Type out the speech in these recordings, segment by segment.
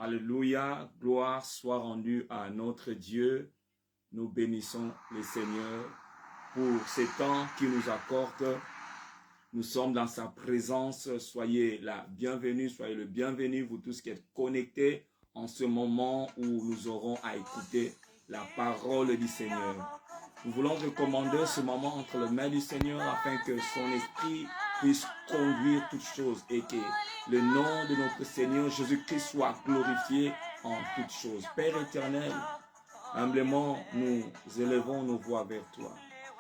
Alléluia, gloire soit rendue à notre Dieu. Nous bénissons le Seigneur pour ces temps qu'il nous accorde. Nous sommes dans sa présence. Soyez la bienvenue, soyez le bienvenu, vous tous qui êtes connectés en ce moment où nous aurons à écouter la parole du Seigneur. Nous voulons recommander ce moment entre les mains du Seigneur afin que son esprit puisse conduire toutes choses et que le nom de notre Seigneur Jésus-Christ soit glorifié en toutes choses. Père éternel, humblement nous élevons nos voix vers toi.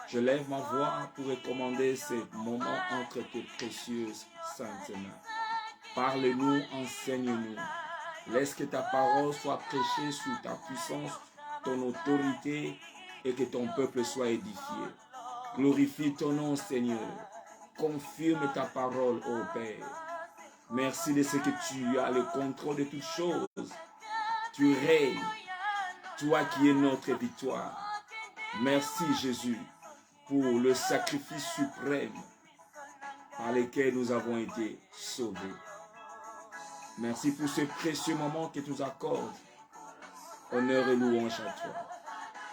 Je lève ma voix pour recommander ces moments entre tes précieuses saintes mains. Parle-nous, enseigne-nous. Laisse que ta parole soit prêchée sous ta puissance, ton autorité et que ton peuple soit édifié. Glorifie ton nom, Seigneur. Confirme ta parole, ô Père. Merci de ce que tu as le contrôle de toutes choses. Tu règnes, toi qui es notre victoire. Merci, Jésus, pour le sacrifice suprême par lequel nous avons été sauvés. Merci pour ce précieux moment que tu nous accordes. Honneur et louange à toi.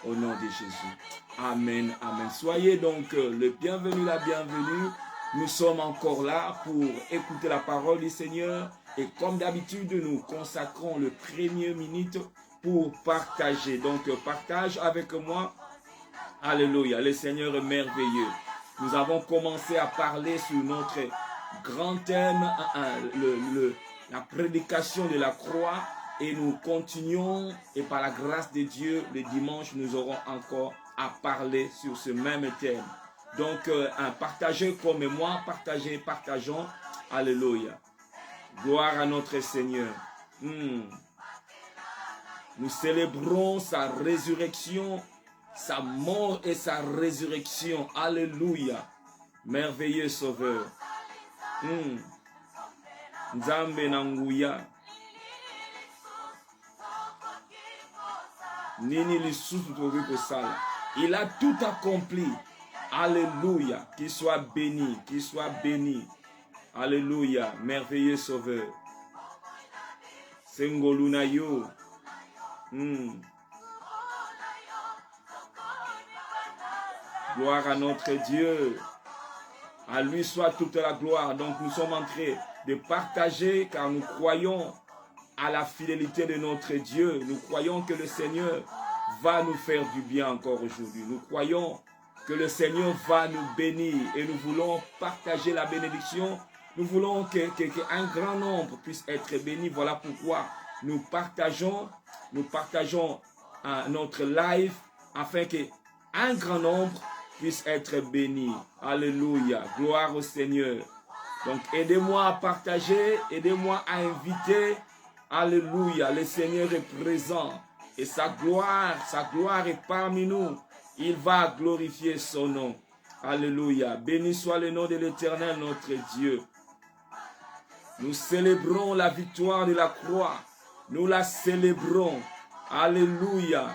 Au nom de Jésus. Amen, amen. Soyez donc le bienvenu, la bienvenue. Nous sommes encore là pour écouter la parole du Seigneur. Et comme d'habitude, nous consacrons le premier minute pour partager. Donc, partage avec moi. Alléluia. Le Seigneur est merveilleux. Nous avons commencé à parler sur notre grand thème, la prédication de la croix. Et nous continuons, et par la grâce de Dieu, le dimanche, nous aurons encore à parler sur ce même thème. Donc, partagez comme moi, partageons. Alléluia. Gloire à notre Seigneur. Nous célébrons sa résurrection, sa mort et sa résurrection. Alléluia. Merveilleux Sauveur. Nzambe nanguya. Nini lisusu tokoki kosala. Il a tout accompli. Alléluia. Qu'il soit béni. Qu'il soit béni. Alléluia. Merveilleux Sauveur. Sengoluna yo. Gloire à notre Dieu. À lui soit toute la gloire. Donc nous sommes en train de partager car nous croyons à la fidélité de notre Dieu. Nous croyons que le Seigneur va nous faire du bien encore aujourd'hui. Nous croyons que le Seigneur va nous bénir et nous voulons partager la bénédiction. Nous voulons qu'un grand nombre puisse être béni. Voilà pourquoi nous partageons notre live afin qu'un grand nombre puisse être béni. Alléluia. Gloire au Seigneur. Donc aidez-moi à partager, aidez-moi à inviter. Alléluia, le Seigneur est présent et sa gloire est parmi nous. Il va glorifier son nom. Alléluia, béni soit le nom de l'Éternel, notre Dieu. Nous célébrons la victoire de la croix. Nous la célébrons. Alléluia.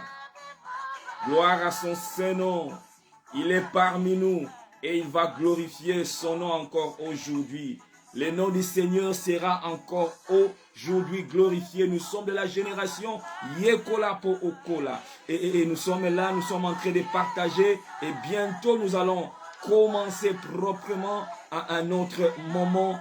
Gloire à son Saint-Nom. Il est parmi nous et il va glorifier son nom encore aujourd'hui. Le nom du Seigneur sera encore aujourd'hui glorifié. Nous sommes de la génération Yekola po Okola. Et nous sommes là, nous sommes en train de partager. Et bientôt nous allons commencer proprement à un autre moment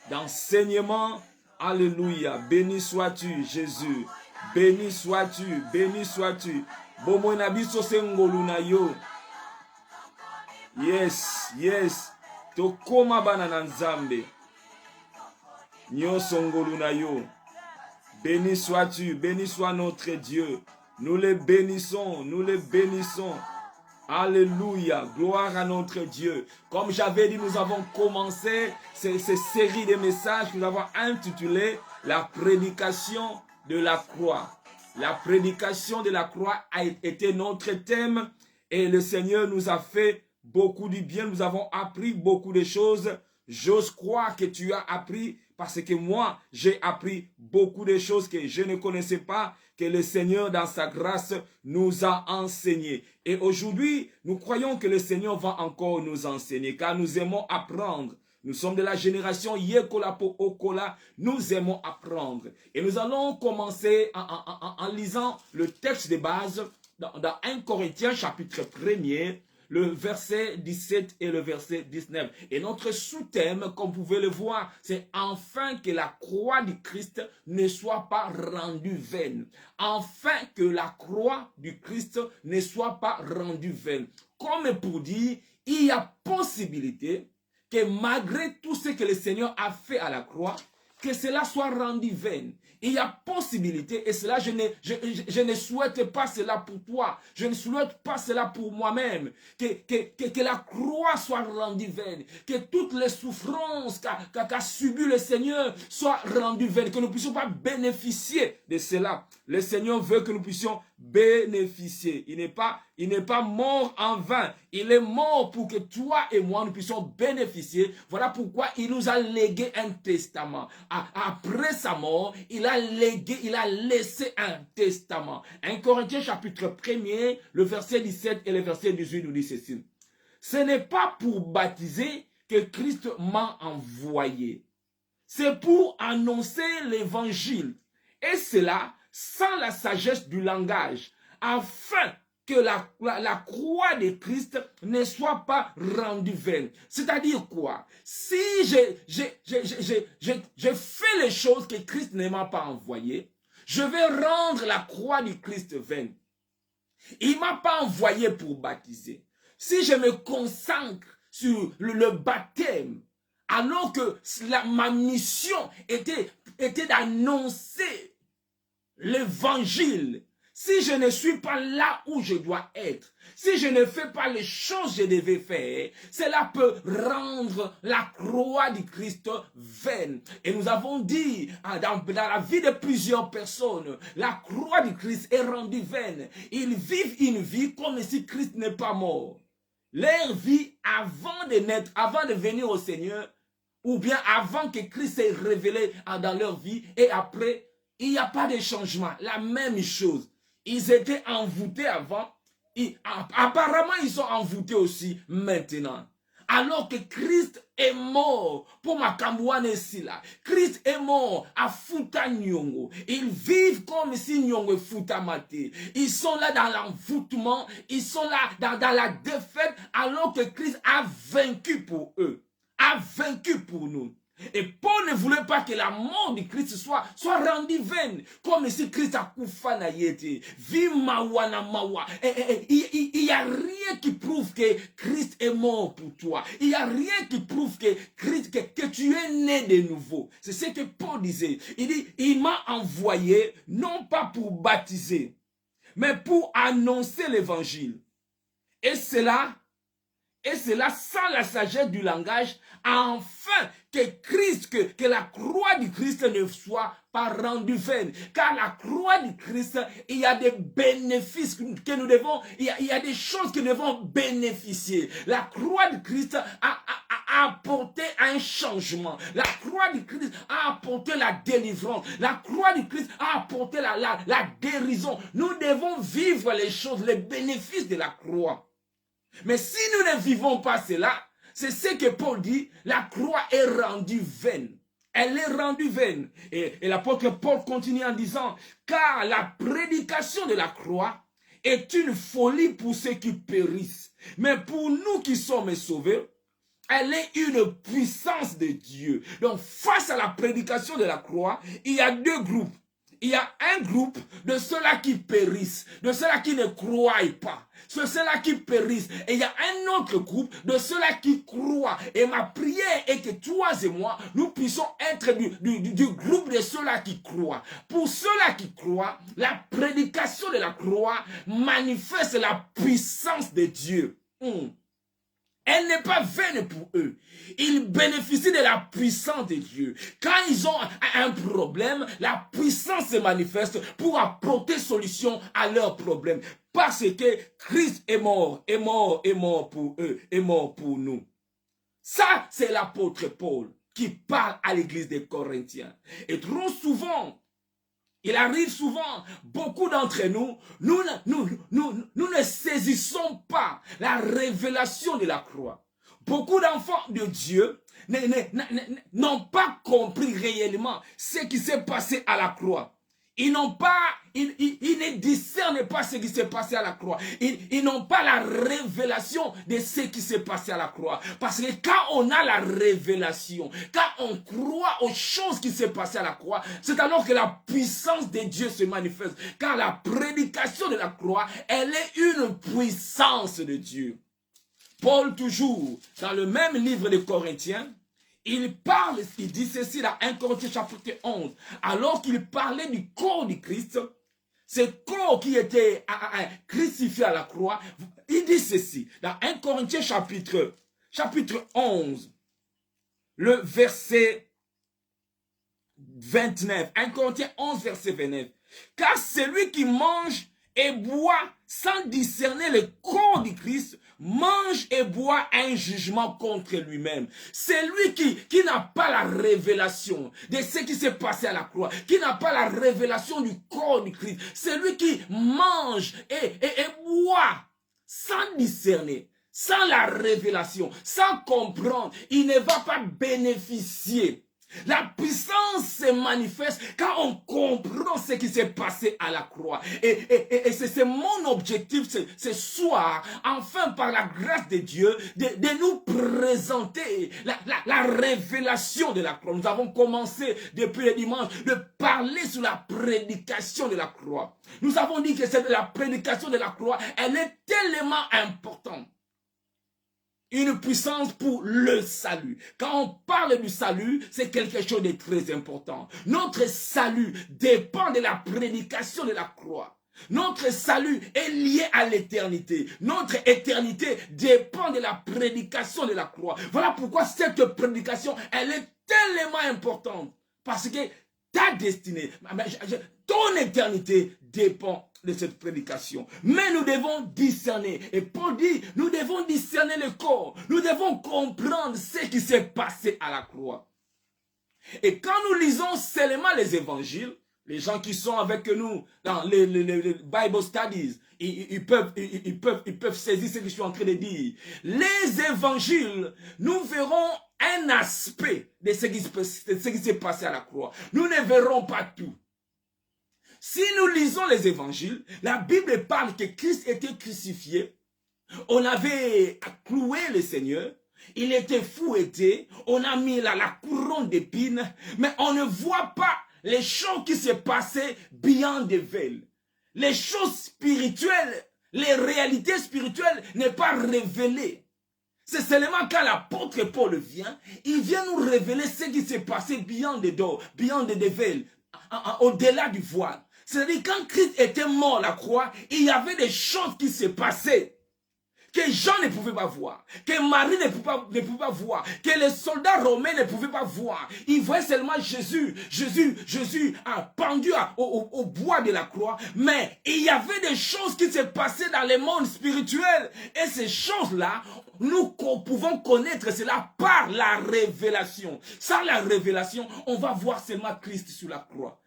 d'enseignement. Alléluia. Béni sois-tu, Jésus. Béni sois-tu, béni sois-tu. Bomonabiso sengoluna yo. Yes, yes. Tokoma banana nzambe. Nyonso ngoluna yo. Béni sois-tu, béni soit notre Dieu. Nous le bénissons, nous le bénissons. Alléluia, gloire à notre Dieu. Comme j'avais dit, nous avons commencé ces séries de messages que nous avons intitulé la prédication de la croix. La prédication de la croix a été notre thème et le Seigneur nous a fait beaucoup de bien. Nous avons appris beaucoup de choses. J'ose croire que tu as appris parce que moi, j'ai appris beaucoup de choses que je ne connaissais pas, que le Seigneur, dans sa grâce, nous a enseigné. Et aujourd'hui, nous croyons que le Seigneur va encore nous enseigner, car nous aimons apprendre. Nous sommes de la génération Yekola po Okola. Nous aimons apprendre. Et nous allons commencer en lisant le texte de base dans 1 Corinthiens chapitre 1er, le verset 17 et le verset 19. Et notre sous-thème, comme vous pouvez le voir, c'est enfin que la croix du Christ ne soit pas rendue vaine. Enfin que la croix du Christ ne soit pas rendue vaine. Comme pour dire, il y a possibilité que malgré tout ce que le Seigneur a fait à la croix, que cela soit rendu vain. Il y a possibilité, et cela, je ne souhaite pas cela pour toi. Je ne souhaite pas cela pour moi-même. Que la croix soit rendue vaine. Que toutes les souffrances qu'a subies le Seigneur soient rendues vaines. Que nous ne puissions pas bénéficier de cela. Le Seigneur veut que nous puissions bénéficier. Il n'est pas mort en vain. Il est mort pour que toi et moi nous puissions bénéficier. Voilà pourquoi il nous a légué un testament. Après sa mort, il a laissé un testament. 1 Corinthiens chapitre 1er, le verset 17 et le verset 18 nous dit ceci. Ce n'est pas pour baptiser que Christ m'a envoyé. C'est pour annoncer l'évangile. Et cela sans la sagesse du langage, afin que la croix de Christ ne soit pas rendue vaine. C'est-à-dire quoi? Si je fais les choses que Christ ne m'a pas envoyées, je vais rendre la croix du Christ vaine. Il ne m'a pas envoyé pour baptiser. Si je me consacre sur le baptême, alors que ma mission était d'annoncer l'évangile, si je ne suis pas là où je dois être, si je ne fais pas les choses que je devais faire, cela peut rendre la croix du Christ vaine. Et nous avons dit, dans la vie de plusieurs personnes, la croix du Christ est rendue vaine. Ils vivent une vie comme si Christ n'est pas mort. Leur vie avant de naître, avant de venir au Seigneur, ou bien avant que Christ s'est révélé dans leur vie, et après, il n'y a pas de changement. La même chose. Ils étaient envoûtés avant. Apparemment, ils sont envoûtés aussi maintenant. Alors que Christ est mort pour Makambouane Sila. Christ est mort à Futa Nyongo. Ils vivent comme si Nyongo est Futa Maté. Ils sont là dans l'envoûtement. Ils sont là dans la défaite. Alors que Christ a vaincu pour eux. A vaincu pour nous. Et Paul ne voulait pas que la mort de Christ soit rendue vaine. Comme si Christ a koufana yete. Vimawana mawa. Il n'y a rien qui prouve que Christ est mort pour toi. Il n'y a rien qui prouve que tu es né de nouveau. C'est ce que Paul disait. Il dit, il m'a envoyé non pas pour baptiser, mais pour annoncer l'évangile. Et cela sans la sagesse du langage, afin que la croix du Christ ne soit pas rendue vaine. Car la croix du Christ, il y a des bénéfices que nous devons, il y a des choses que nous devons bénéficier. La croix du Christ a apporté un changement. La croix du Christ a apporté la délivrance. La croix du Christ a apporté la guérison. Nous devons vivre les choses, les bénéfices de la croix. Mais si nous ne vivons pas cela, c'est ce que Paul dit, la croix est rendue vaine. Elle est rendue vaine. Et l'apôtre Paul continue en disant, car la prédication de la croix est une folie pour ceux qui périssent. Mais pour nous qui sommes sauvés, elle est une puissance de Dieu. Donc face à la prédication de la croix, il y a deux groupes. Il y a un groupe de ceux-là qui périssent, de ceux-là qui ne croient pas, ceux-là qui périssent. Et il y a un autre groupe de ceux-là qui croient. Et ma prière est que toi et moi, nous puissions être du groupe de ceux-là qui croient. Pour ceux-là qui croient, la prédication de la croix manifeste la puissance de Dieu. Elle n'est pas vaine pour eux. Ils bénéficient de la puissance de Dieu. Quand ils ont un problème, la puissance se manifeste pour apporter solution à leurs problèmes. Parce que Christ est mort pour eux, est mort pour nous. Ça, c'est l'apôtre Paul qui parle à l'église des Corinthiens. Et trop souvent, il arrive souvent, beaucoup d'entre nous, nous ne saisissons pas la révélation de la croix. beaucoup d'enfants de Dieu n'ont pas compris réellement ce qui s'est passé à la croix. Ils n'ont pas, ils ne discernent pas ce qui s'est passé à la croix. Ils n'ont pas la révélation de ce qui s'est passé à la croix. Parce que quand on a la révélation, quand on croit aux choses qui s'est passé à la croix, c'est alors que la puissance de Dieu se manifeste. Car la prédication de la croix, elle est une puissance de Dieu. Paul, toujours, dans le même livre de Corinthiens, il parle, il dit ceci dans 1 Corinthiens chapitre 11, alors qu'il parlait du corps du Christ, ce corps qui était crucifié à la croix, il dit ceci, dans 1 Corinthiens chapitre 11, le verset 29, 1 Corinthiens 11, verset 29, car celui qui mange et boit sans discerner le corps du Christ, mange et boit un jugement contre lui-même. C'est lui qui n'a pas la révélation de ce qui s'est passé à la croix, qui n'a pas la révélation du corps du Christ. C'est lui qui mange et boit sans discerner, sans la révélation, sans comprendre. Il ne va pas bénéficier. La puissance se manifeste quand on comprend ce qui s'est passé à la croix. Et c'est mon objectif ce soir, enfin par la grâce de Dieu, de nous présenter la révélation de la croix. Nous avons commencé depuis le dimanche de parler sur la prédication de la croix. Nous avons dit que la prédication de la croix, elle est tellement importante. Une puissance pour le salut. Quand on parle du salut, c'est quelque chose de très important. Notre salut dépend de la prédication de la croix. Notre salut est lié à l'éternité. Notre éternité dépend de la prédication de la croix. Voilà pourquoi cette prédication, elle est tellement importante. Parce que ta destinée, ton éternité dépend de cette prédication. Mais nous devons discerner. Et Paul dit, nous devons discerner le corps. Nous devons comprendre ce qui s'est passé à la croix. Et quand nous lisons seulement les évangiles, les gens qui sont avec nous dans les Bible Studies, ils peuvent saisir ce que je suis en train de dire. Les évangiles, nous verrons un aspect de ce qui s'est passé à la croix. Nous ne verrons pas tout. Si nous lisons les évangiles, la Bible parle que Christ était crucifié. On avait cloué le Seigneur. Il était fouetté. On a mis la couronne d'épines. Mais on ne voit pas les choses qui se passaient beyond the veil. Les choses spirituelles, les réalités spirituelles n'est pas révélées. C'est seulement quand l'apôtre Paul vient, il vient nous révéler ce qui s'est passé beyond the door, beyond the veil, au-delà du voile. C'est-à-dire quand Christ était mort à la croix, il y avait des choses qui se passaient que Jean ne pouvait pas voir, que Marie ne pouvait pas voir, que les soldats romains ne pouvaient pas voir. Ils voyaient seulement Jésus pendu au bois de la croix. Mais il y avait des choses qui se passaient dans le monde spirituel. Et ces choses-là, nous pouvons connaître cela par la révélation. Sans la révélation, on va voir seulement Christ sur la croix.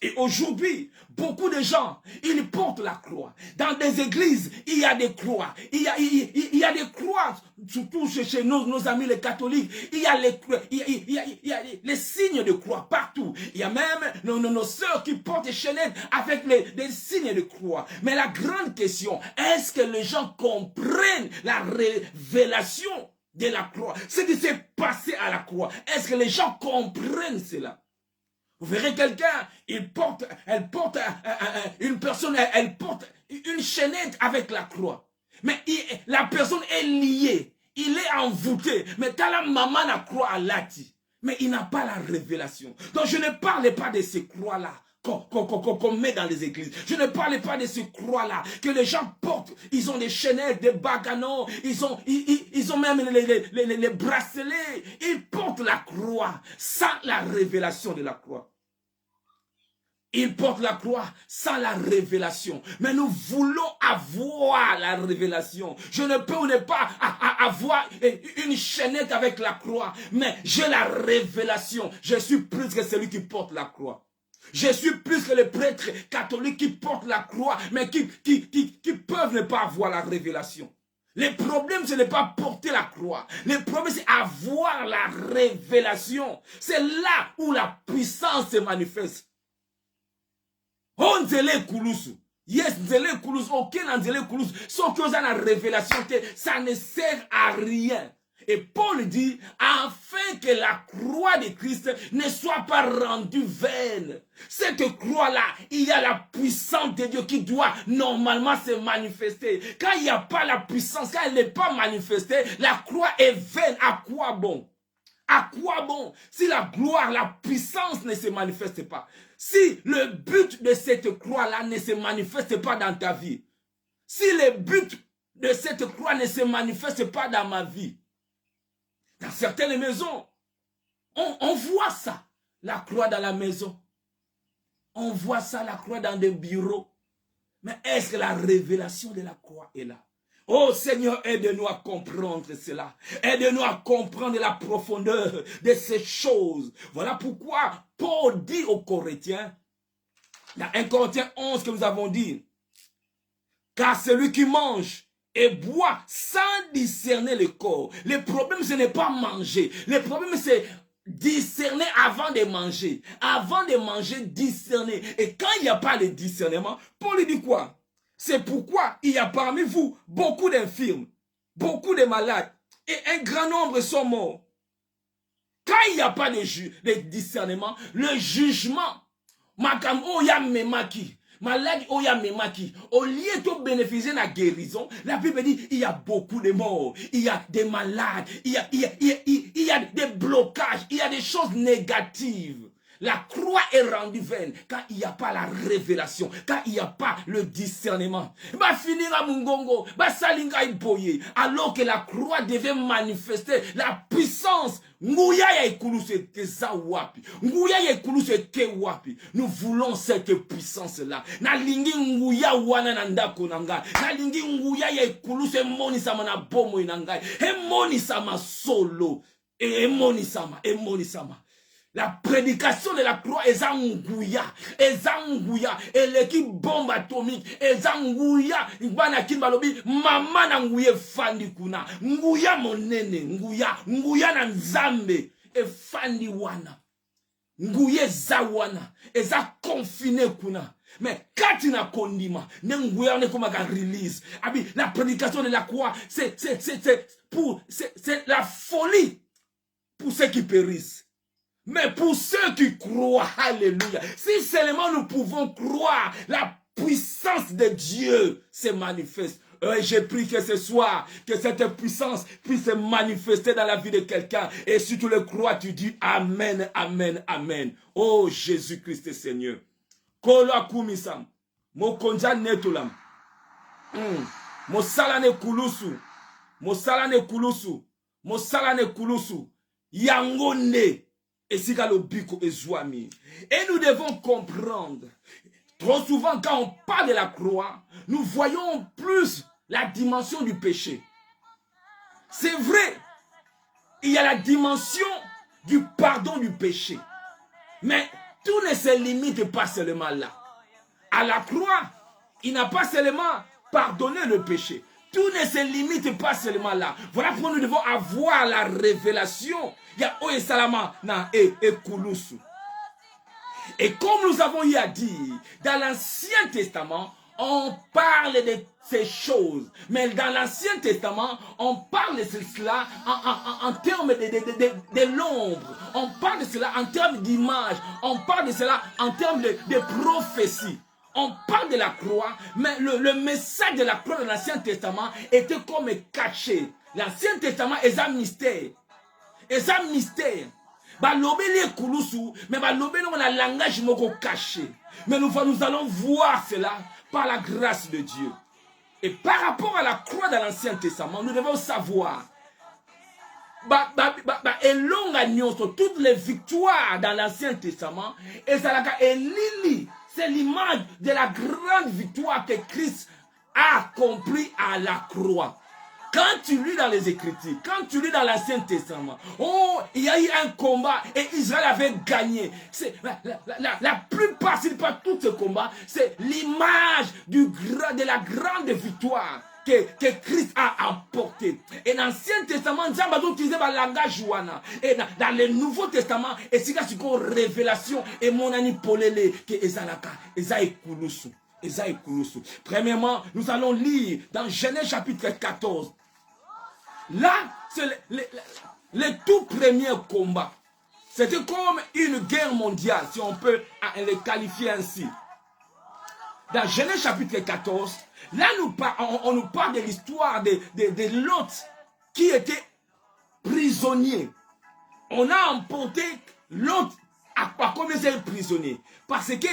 Et aujourd'hui, beaucoup de gens, ils portent la croix. Dans des églises, il y a des croix. Il y a des croix, surtout chez nos amis les catholiques. Il y a les signes de croix partout. Il y a même nos sœurs qui portent des chaînettes avec des signes de croix. Mais la grande question, est-ce que les gens comprennent la révélation de la croix? Ce qui s'est passé à la croix. Est-ce que les gens comprennent cela? Vous verrez quelqu'un, une personne, elle porte une chaînette avec la croix. Mais la personne est liée, il est envoûté. Mais quand la maman la croix à l'ati, mais il n'a pas la révélation. Donc je ne parle pas de ces croix-là qu'on met dans les églises. Je ne parle pas de ces croix-là que les gens portent. Ils ont des chaînettes, des baganons, ils ont même les bracelets. Ils portent la croix sans la révélation de la croix. Ils portent la croix sans la révélation. Mais nous voulons avoir la révélation. Je ne peux pas avoir une chaînette avec la croix. Mais j'ai la révélation. Je suis plus que celui qui porte la croix. Je suis plus que les prêtres catholiques qui portent la croix. Mais qui peuvent ne pas avoir la révélation. Le problème, ce n'est pas porter la croix. Le problème, c'est avoir la révélation. C'est là où la puissance se manifeste. On nzele kulusu. Yes, nzele kulusu. Aucun nzele kulusu. Sauf que la révélation, ça ne sert à rien. Et Paul dit, afin que la croix de Christ ne soit pas rendue vaine. Cette croix-là, il y a la puissance de Dieu qui doit normalement se manifester. Quand il n'y a pas la puissance, quand elle n'est pas manifestée, la croix est vaine. À quoi bon? À quoi bon? Si la gloire, la puissance ne se manifeste pas. Si le but de cette croix-là ne se manifeste pas dans ta vie. Si le but de cette croix ne se manifeste pas dans ma vie. Dans certaines maisons, on voit ça, la croix dans la maison. On voit ça, la croix dans des bureaux. Mais est-ce que la révélation de la croix est là? Oh Seigneur, aide-nous à comprendre cela. Aide-nous à comprendre la profondeur de ces choses. Voilà pourquoi Paul dit aux Corinthiens, dans 1 Corinthiens 11 que nous avons dit, car celui qui mange et boit sans discerner le corps. Le problème, ce n'est pas manger. Le problème, c'est discerner avant de manger. Avant de manger, discerner. Et quand il n'y a pas de discernement, Paul dit quoi? C'est pourquoi il y a parmi vous beaucoup d'infirmes, beaucoup de malades, et un grand nombre sont morts. Quand il n'y a pas de discernement, le jugement, makam oya memaki. Malade oya memaki. Au lieu de bénéficier de la guérison, la Bible dit il y a beaucoup de morts, il y a des malades, il y a des blocages, il y a des choses négatives. La croix est rendue vaine quand il n'y a pas la révélation, quand il n'y a pas le discernement. Bah finira mungongo, bah salinga iboye, alors que la croix devait manifester la puissance. Nguya ya ikuluse teza wapi, nguya ya ikuluse ke wapi. Nous voulons cette puissance-là. Na lingi nguya wana na ndako nanga, na lingi nguya ya ikuluse moni sama na bomo inangai, e moni sama solo, e moni sama. La prédication de la croix est Ngouya, et l'équipe bombe atomique, est Ngouya, maman na Ngouye fandi kuna, Ngouya monene, Ngouya na nzambe, et fandi wana, Ngouye zawana, et za confiné kuna. Mais quand il a condiment, Ngouya ne comme un release. La prédication de la croix, c'est la folie pour ceux qui périssent. Mais pour ceux qui croient, alléluia, si seulement nous pouvons croire, la puissance de Dieu se manifeste. J'ai prié que ce soir, que cette puissance puisse se manifester dans la vie de quelqu'un. Et si tu le crois, tu dis Amen, Amen, Amen. Oh Jésus-Christ Seigneur. Kola kumisam, mokonja netulam, mosalane kulusu, mosalane kulusu, mosalane kulusu, yangone. Et nous devons comprendre, trop souvent quand on parle de la croix, nous voyons plus la dimension du péché. C'est vrai, il y a la dimension du pardon du péché. Mais tout ne se limite pas seulement là. À la croix, il n'a pas seulement pardonné le péché. Tout ne se limite pas seulement là. Voilà pourquoi nous devons avoir la révélation. Il y a Oye Salama na et Kulusu. Et comme nous avons eu à dire, dans l'Ancien Testament, on parle de ces choses. Mais dans l'Ancien Testament, on parle de cela en termes de l'ombre. On parle de cela en termes d'image. On parle de cela en termes de prophétie. On parle de la croix, mais le message de la croix dans l'Ancien Testament était comme caché. L'Ancien Testament est un mystère. Et un mystère. Mais le langage est caché. Mais nous allons voir cela par la grâce de Dieu. Et par rapport à la croix dans l'Ancien Testament, nous devons savoir et toutes les victoires dans l'Ancien Testament, et c'est l'image de la grande victoire que Christ a accomplie à la croix. Quand tu lis dans les Écritures, quand tu lis dans l'Ancien Testament, oh, il y a eu un combat et Israël avait gagné. La plupart, si pas tout ce combat, c'est l'image de la grande victoire que Christ a emporté. Et dans l'Ancien Testament, Dieu a utilisé le langage. Et dans le Nouveau Testament, et c'est une révélation. Et mon ami Polele, que Ezalaka, Ezaïkouloussou. Premièrement, nous allons lire dans Genèse chapitre 14. Là, c'est le tout premier combat. C'était comme une guerre mondiale, si on peut le qualifier ainsi. Dans Genèse chapitre 14, là on nous parle de l'histoire de Lot qui était prisonnier. On a emporté Lot à combien de prisonniers? Parce que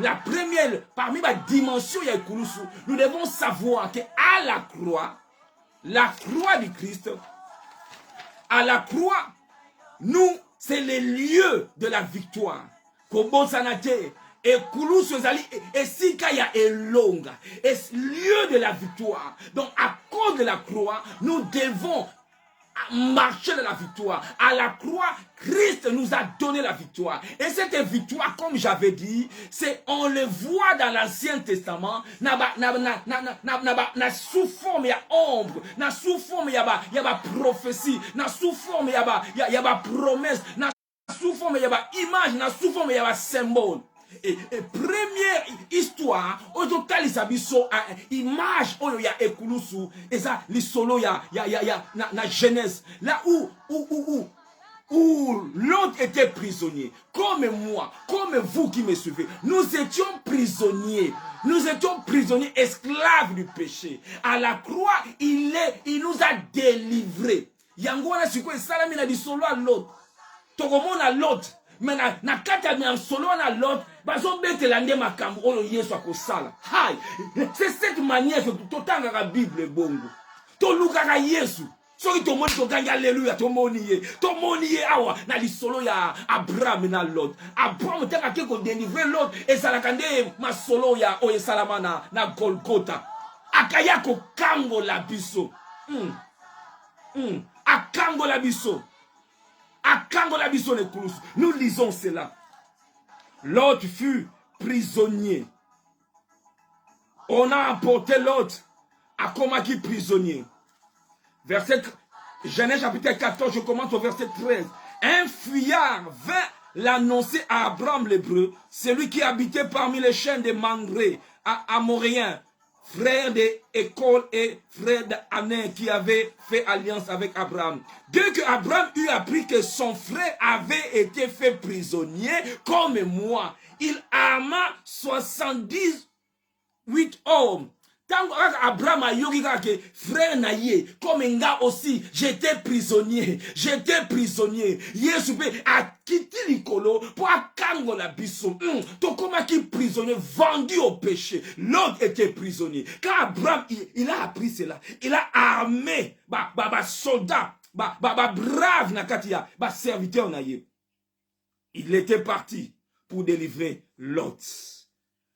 la première, parmi les dimensions, nous devons savoir qu'à la croix du Christ, à la croix, nous, c'est le lieu de la victoire. Kobo sanate, et Kouloussou Zali, et Sikaya est longue, et lieu de la victoire. Donc, à cause de la croix, nous devons marcher de la victoire. À la croix, Christ nous a donné la victoire. Et cette victoire, comme j'avais dit, on le voit dans l'Ancien Testament, na sous forme ya ombre, na sous forme ya prophétie, na sous forme ya promesse, na sous forme ya image, na sous forme ya symbole. Et première histoire, au total, il image, il y a Ekouloussou, et ça, l'isolo, il y a na Genèse, là où l'autre était prisonnier, comme moi, comme vous qui me suivez, nous étions prisonniers, esclaves du péché. À la croix, il nous a délivrés. Yangwana, c'est quoi, Salamina dit solo à l'autre, Togomon à l'autre. Mais na kata mi en solo na l'autre, bazo bete la nde makambo oyo Yesu akosala. C'est cette manière que totanga la Bible bongo. To lukaka Yesu. Soki to moni to ganga alléluia to moni ye awa na li solo ya Abraham na l'autre. Abraham tanga ke ko délivrer l'autre et ça la kande ma solo ya oye salamana na Golgotha. Akaya ko kango la biso. Akango la biso. Nous lisons cela. L'autre fut prisonnier. On a emporté l'autre à Komaki prisonnier. Genèse chapitre 14, je commence au verset 13. Un fuyard vint l'annoncer à Abraham l'hébreu, celui qui habitait parmi les chaînes de Mamré, à Amoréen, frère d'École et frère d'Ané qui avait fait alliance avec Abraham. Dès que Abraham eut appris que son frère avait été fait prisonnier comme moi, il arma 78 hommes. Tant Abraham a yogi que frère naïe, comme nga aussi, j'étais prisonnier. Yesu a quitté l'icolo pour akango la biso. To comme qui prisonnier, vendu au péché. L'autre était prisonnier. Quand Abraham, il a appris cela, il a armé, soldat, brave nakatia, serviteur naïe. Il était parti pour délivrer Lot.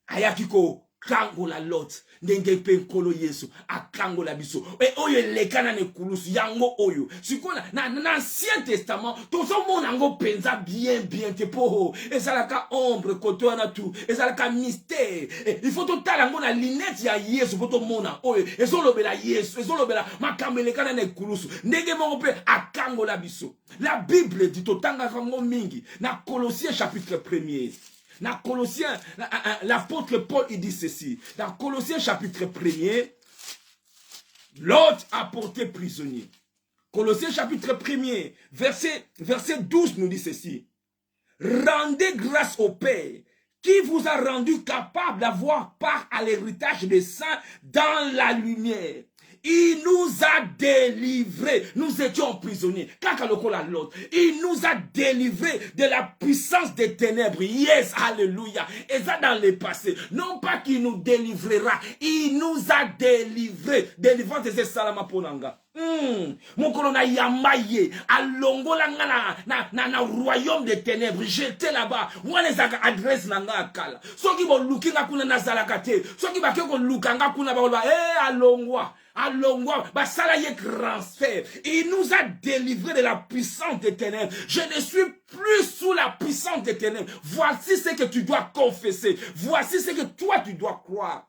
Ayakiko. Kango la Lot, ndenge pe nkolo Yesu, akango la biso. Et oyo lekana ne kulusu, yango oyo. Sikona, na Ancien Testament, tout ça mon ango penza bien, te poho. Et ça la ka ombre, koto na tout. Et ça la ka mystère. Il faut tout talango na linette ya Yesu, poto mona oyo. Et so lobela Yesu, et so lobela makambe lekana ne kulusu. Ndenge mon pe akango la biso. La Bible dit totanga kango mingi. Na Colossiens chapitre 1er. Dans Colossiens, l'apôtre Paul il dit ceci. Dans Colossiens chapitre 1er, l'autre a porté prisonnier. Colossiens chapitre 1er, verset 12 nous dit ceci. Rendez grâce au Père qui vous a rendu capable d'avoir part à l'héritage des saints dans la lumière. Il nous a délivrés. Nous étions prisonniers. Il nous a délivrés de la puissance des ténèbres. Yes, alléluia. Et ça dans le passé. Non pas qu'il nous délivrera. Il nous a délivrés. Délivrance de ces salama ponanga. Mon colonna yamaye. Alongola na royaume des ténèbres. J'étais là-bas. Moi les adresse nanga akala. So qui vont looking à kuna na zalakate. So qui va que lookanga kuna ba alongwa. Allongwa, basalaye transfert. Il nous a délivrés de la puissance des ténèbres. Je ne suis plus sous la puissance des ténèbres. Voici ce que tu dois confesser. Voici ce que toi tu dois croire.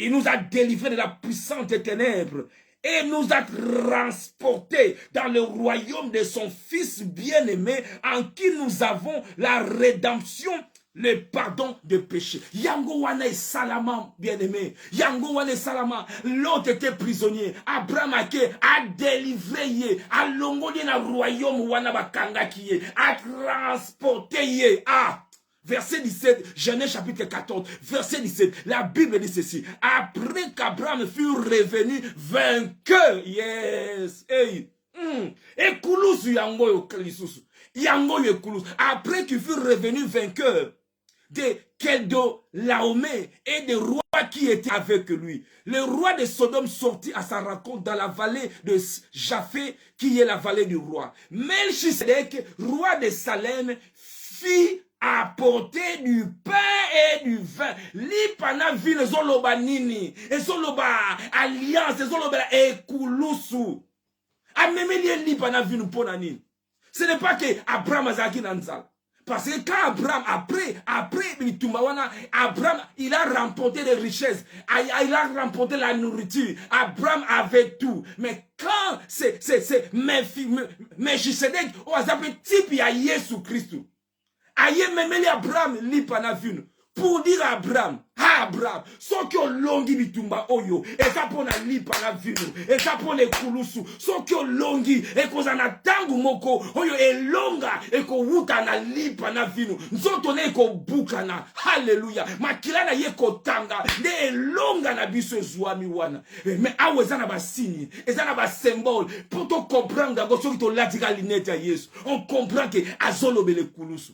Il nous a délivrés de la puissance des ténèbres et nous a transportés dans le royaume de son Fils bien-aimé en qui nous avons la rédemption, le pardon de péché. Yango wana est salama, bien-aimé. Yango wana est salama. L'autre était prisonnier. Abraham a délivré, a longoli na royaume wana bakanga kiye, a transporté. Verset 17, Genèse chapitre 14, verset 17, la Bible dit ceci. Après qu'Abraham fut revenu vainqueur, yes, hey, et Koulousou yango yo Klisusu, yango yo Koulousou. Après qu'il fut revenu vainqueur de Keldo Laomé et des rois qui étaient avec lui. Le roi de Sodome sortit à sa rencontre dans la vallée de Japhé, qui est la vallée du roi. Melchisedec, roi de Salem, fit apporter du pain et du vin. Lipana vino zoloba nini, ezoloba alliance, ezoloba ekulusu. Amemelie lipana vino pona nini. Ce n'est pas que Abraham azaki nanzal. Parce que quand Abraham, après Abraham, il a remporté les richesses, il a remporté la nourriture. Abraham avait tout. Mais quand Melchisedec, on a appelé type à Jésus Christ. Aye memeli Abraham lipana vino. Pour dire à Abraham, Abraham, so ki longi bitumba oyo, eza pona lipana vino, eza pona ekulusu, so ki longi, eko zana tangu moko, oyo elonga, eko wuta na lipana vino, nzoto ne eko bukana, hallelujah, makila na yeko tanga, ne elonga na biso zwami wana, mais awe eza na ba signe, eza na ba symbole, pour to comprendre d'abord, so ki to latika linete ya Yesu, on comprend que azolo bele kulusu.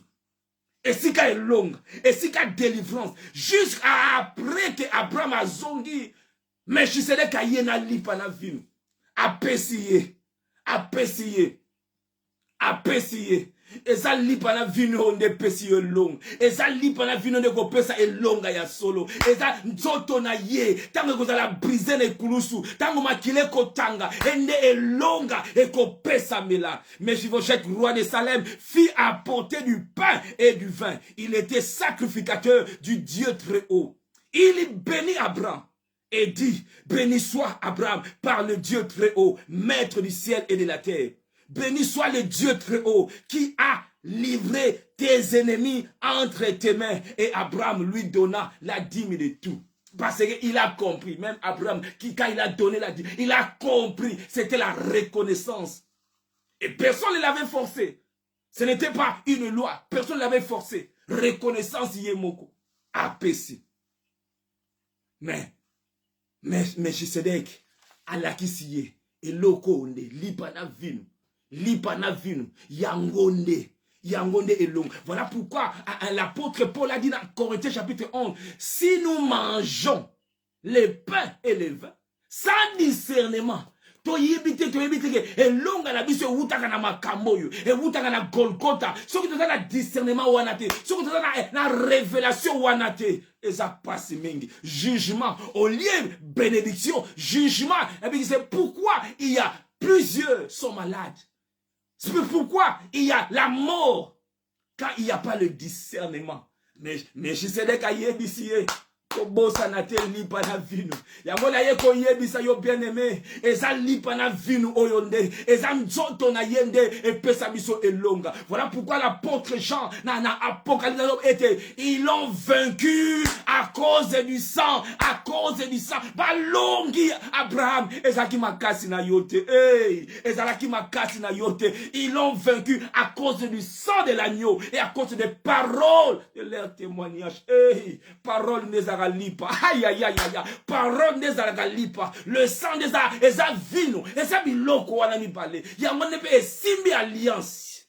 Et si qu'il y a longue, et si qu'il y a délivrance, jusqu'après que Abraham a zongi, mais je sais qu'il y a un livre dans la vie. Apprécier. Et ça lit pendant vino on est pessi long. Et ça lit pendant vino on est pesa et longa ya solo. Et ça nzoto na ye. Tango ko la briser ne kulusu. Tango makile ko tanga. Ende e longa et ko pesa mela. Mais Mephibosheth, roi de Salem, fit apporter du pain et du vin. Il était sacrificateur du Dieu très haut. Il bénit Abraham. Et dit, béni soit Abraham par le Dieu très haut, maître du ciel et de la terre. Béni soit le Dieu très haut qui a livré tes ennemis entre tes mains. Et Abraham lui donna la dîme de tout. Parce qu'il a compris, même Abraham, quand il a donné la dîme, il a compris, c'était la reconnaissance. Et personne ne l'avait forcé. Ce n'était pas une loi, personne ne l'avait forcé. Reconnaissance yemoko, apesi. Mais Melchisedec, alakisiye, eloko onde, lipana vinu, yangonde et long. Voilà pourquoi l'apôtre Paul a dit dans Corinthiens chapitre 11, si nous mangeons le pain et le vin, sans discernement, toyebite et longa na biso wutaka na makamboyo et wutaka na Golgotha, ce qui te donne la discernement wanate, ce qui te donne la révélation wanate, et ça passe mengi jugement au lieu bénédiction, jugement. Et puis c'est pourquoi il y a plusieurs sont malades. C'est pourquoi il y a la mort quand il n'y a pas le discernement. Mais je sais que il y a ici. Kobosa na te lipa na vinu. Yango na ye ko yebisa yo bien aimé. Eza lipa na vinu oyonde. Eza nzoto na yende et pesa biso elonga. Voilà pourquoi l'apôtre Jean na Apocalypse était. Ils l'ont vaincu à cause du sang. À cause du sang. Balongi Abraham. Eza ki makasi na yote. Hey. Eza ki makasi na yote. Ils l'ont vaincu à cause du sang de l'agneau. Et à cause des paroles de leur témoignage. Hey. Paroles des lipa, aïe aïe aïe aïe, parole des lipa, le sang des eza vino, eza biloko wana mi parler, yango ne pe simbi alliance.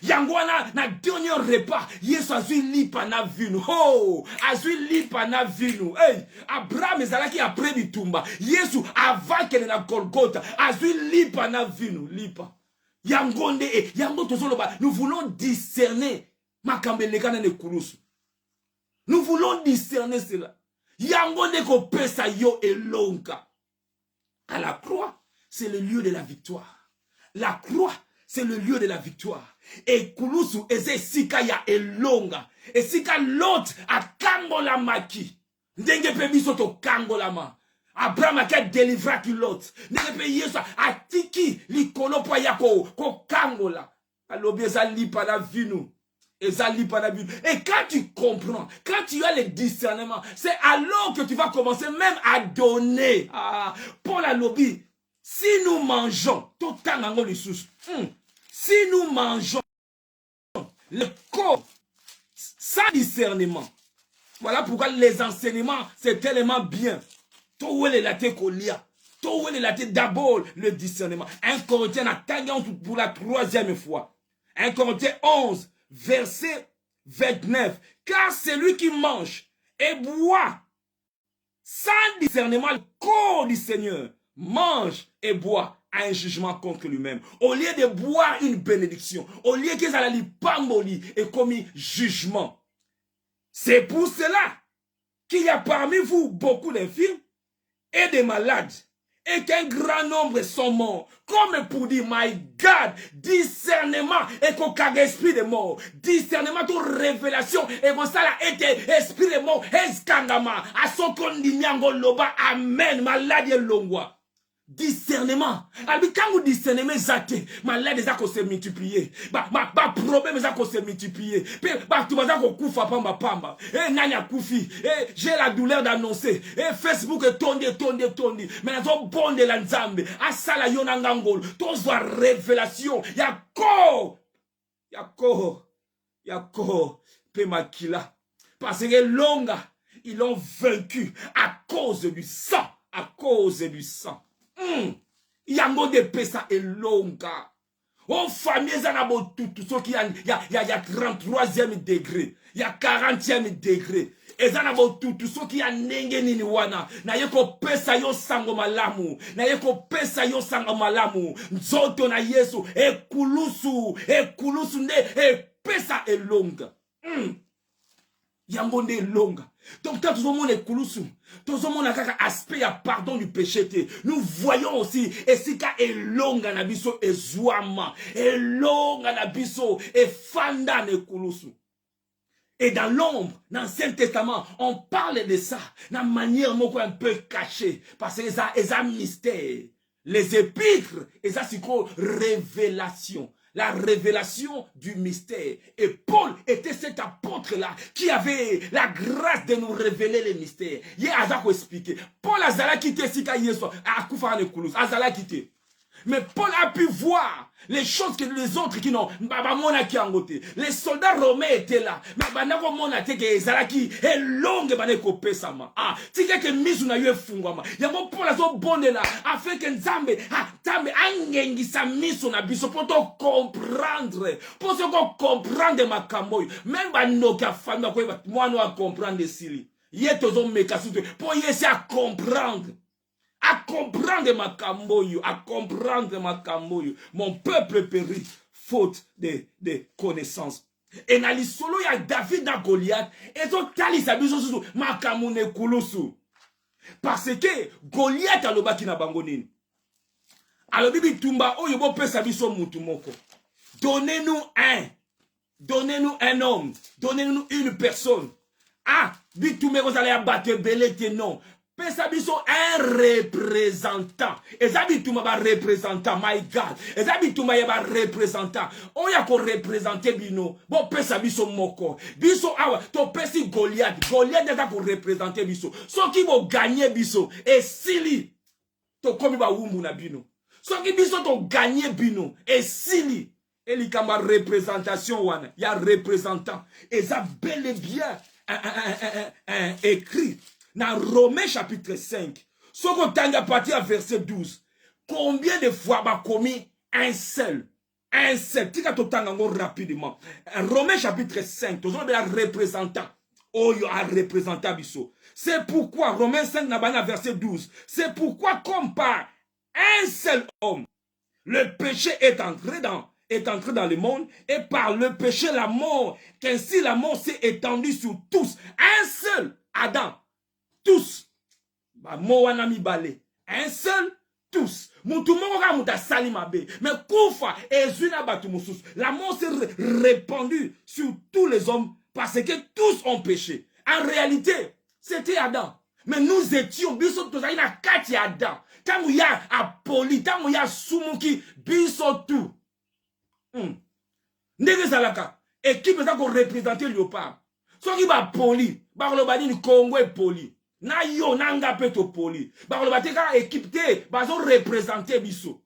Yango na dernier repas, Yesu azui lipa na vino, oh, azui lipa na vino, hey, Abraham ezalaki après bitumba, Yesu avant que na Golgotha, azui lipa na vino, lipa. Yango nde, yango tozoloba, nous voulons discerner makambelekana ne kurusu. Nous voulons discerner cela. Yango neko pesa yo elonga. À la croix, c'est le lieu de la victoire. La croix, c'est le lieu de la victoire. Et kulusu eze sika ya elonga. Et sika l'autre a kango la maki. Ndenge pe biso to kangolama. Abraham a délivra l'autre. Ndenge pe yeso atiki likolo po yako ko kangola. Alobi ezali pa la vie nous. Ezali pa la vie. Et quand tu comprends, quand tu as le discernement, c'est alors que tu vas commencer même à donner. Ah, Paul alobi, si nous mangeons, tout tangango les sous. Si nous mangeons le corps sans discernement, voilà pourquoi les enseignements, c'est tellement bien. Tout est la tête colia. Tout est la tête d'abord le discernement. 1 Corinthiens a pour la 3e fois. 1 Corinthiens 11, verset 29. Car celui qui mange et boit sans discernement le corps du Seigneur mange et boit à un jugement contre lui-même. Au lieu de boire une bénédiction, au lieu qu'ils allaient pamboli et commis jugement. C'est pour cela qu'il y a parmi vous beaucoup d'infirmes et des malades, et qu'un grand nombre sont morts. Comme pour dire, my God, discernement et qu'au cas esprit de mort, discernement, toute révélation, et qu'on ça là été esprit de mort, escandama, à son condimniango loba, amen, malade et longwa. Discernement. Alors, quand vous discernez zate, malade ça qu'on se multiplier. Problème ça qu'on se multiplier. Tu vas qu'on koufa pamba. Nanya koufi. J'ai la douleur d'annoncer. Facebook est tondi. Mais nous avons bon de la nzambe. Asala yonangangol. Tous voient révélation. Yako. Pemakila. Parce que longa, ils l'ont vaincu à cause du sang. À cause du sang. Yango de pesa et longa. Oh famille zanabo tout ce qui y a 33e degré, il y a 40e degré. Et zanabo tout ce qui y a nenge nini wana. Na yeko pesa yo sango malamu. Na yeko pesa yo sango malamu. Nzoto na Yesu e kulusu ne e pesa et longa. Yango de longa. Donc, quand tout le monde est kouloussou, tout le monde a un aspect à pardon du péché. Nous voyons aussi, et si ka est longa nabiso et zouama, et longa nabiso et fanda ne kouloussou. Et dans l'ombre, dans l'Ancien Testament, on parle de ça, d'une manière un peu cachée, parce que ça est un mystère. Les épîtres, et ça c'est quoi? Révélation. La révélation du mystère. Et Paul était cet apôtre-là qui avait la grâce de nous révéler les mystères. Il y a Azako expliqué. Paul Azala quitté Sika Yeso. Akoufa ne Koulos. Azala quitté. Mais Paul a pu voir les choses que les autres qui n'ont. Les soldats romains étaient là. Mais banako mona teke ezalaki et longue baneko pesama. Ah, tika que misu na yue fungwama. Yango Paul azo bonde là afin que nzambe tambe angengisa misu na biso pour to comprendre. Pour ce qu'on comprendre makambo. Même banoka fanda ko moi no a comprendre sili. Yetozo mekasu pour essayer à comprendre. À comprendre ma camboyo, mon peuple périt faute de connaissances. Et dans l'isolo, il y a David dans Goliath, et donc Talisa biso ma kamune kulusu. Parce que Goliath a le baki na bangonin. Alors bibi tumba o yobo pesa biso mutumoko. Donnez-nous un homme, donnez-nous une personne. Ah, bitume vous allez abattre belete non. Pesa biso un représentant. Ezabi tuma ba représentant, my God. Ezabi tuma ba représentant. On y a ko représenter bino. Bon pesa biso moko. Biso awa to pesi Goliath. Goliath déjà ko représenter biso. So qui vont gagner biso et sili to komi ba wumbu na bino. So qui biso to gagner bino et sili et li kama représentation wana. Il y a représentant. Et ça bel et bien écrit dans Romains chapitre 5, ce qu'on t'a partir à verset 12, combien de fois m'a commis un seul, tika to tangango rapidement. Romains chapitre 5, tous on a représentant, oh yo a représentant biso. C'est pourquoi, Romains 5 n'a verset 12, c'est pourquoi comme par un seul homme, le péché est entré dans le monde, et par le péché la mort, qu'ainsi la mort s'est étendue sur tous. Un seul Adam. Tous. Un seul, tous. Mais la mort s'est répandue sur tous les hommes parce que tous ont péché. En réalité, C'était Adam. Mais nous étions, biso tozali na kati Adam. Tangu ya Apoli, tangu ya Sumuki, biso tout. Ndenge zalaka, équipe ça qu'on représenter Léopard. Soki ba poli, ba koloba ni Congo est poli. Na yo nanga peto poli. Ba koloba te ka équipe te, ba zo représenter biso.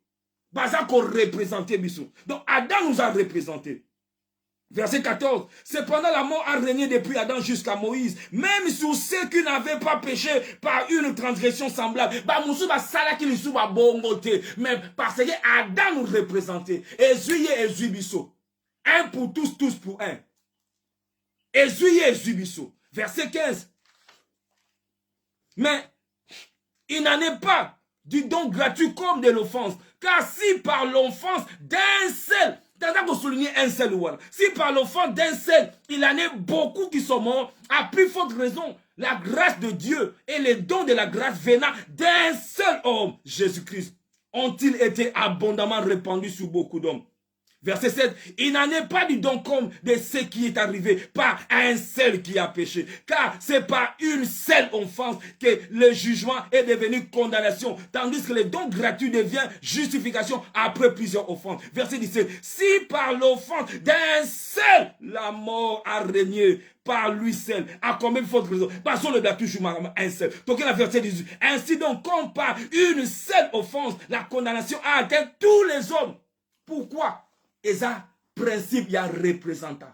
Ba za ko représenter biso. Donc Adam nous a représenté. Verset 14. Cependant, la mort a régné depuis Adam jusqu'à Moïse. Même sur ceux qui n'avaient pas péché par une transgression semblable. Mais parce que Adam nous représentait. Ezuye biso. Un pour tous, tous pour un. Ezuye biso. Verset 15. Mais il n'en est pas du don gratuit comme de l'offense. Car si par l'offense d'un seul, souligner un seul ouana. Si par l'offense d'un seul, il en est beaucoup qui sont morts, à plus forte raison, la grâce de Dieu et les dons de la grâce venant d'un seul homme, Jésus-Christ, ont-ils été abondamment répandus sur beaucoup d'hommes. Verset 7, il n'en est pas du don comme de ce qui est arrivé par un seul qui a péché. Car c'est par une seule offense que le jugement est devenu condamnation. Tandis que le don gratuit devient justification après plusieurs offenses. Verset 17, si par l'offense d'un seul la mort a régné par lui seul, à combien de fortes raisons? Parce que le bas toujours un seul. Donc la verset 18, ainsi donc comme par une seule offense, la condamnation a atteint tous les hommes. Pourquoi? Et ça, principe, il y a représentant.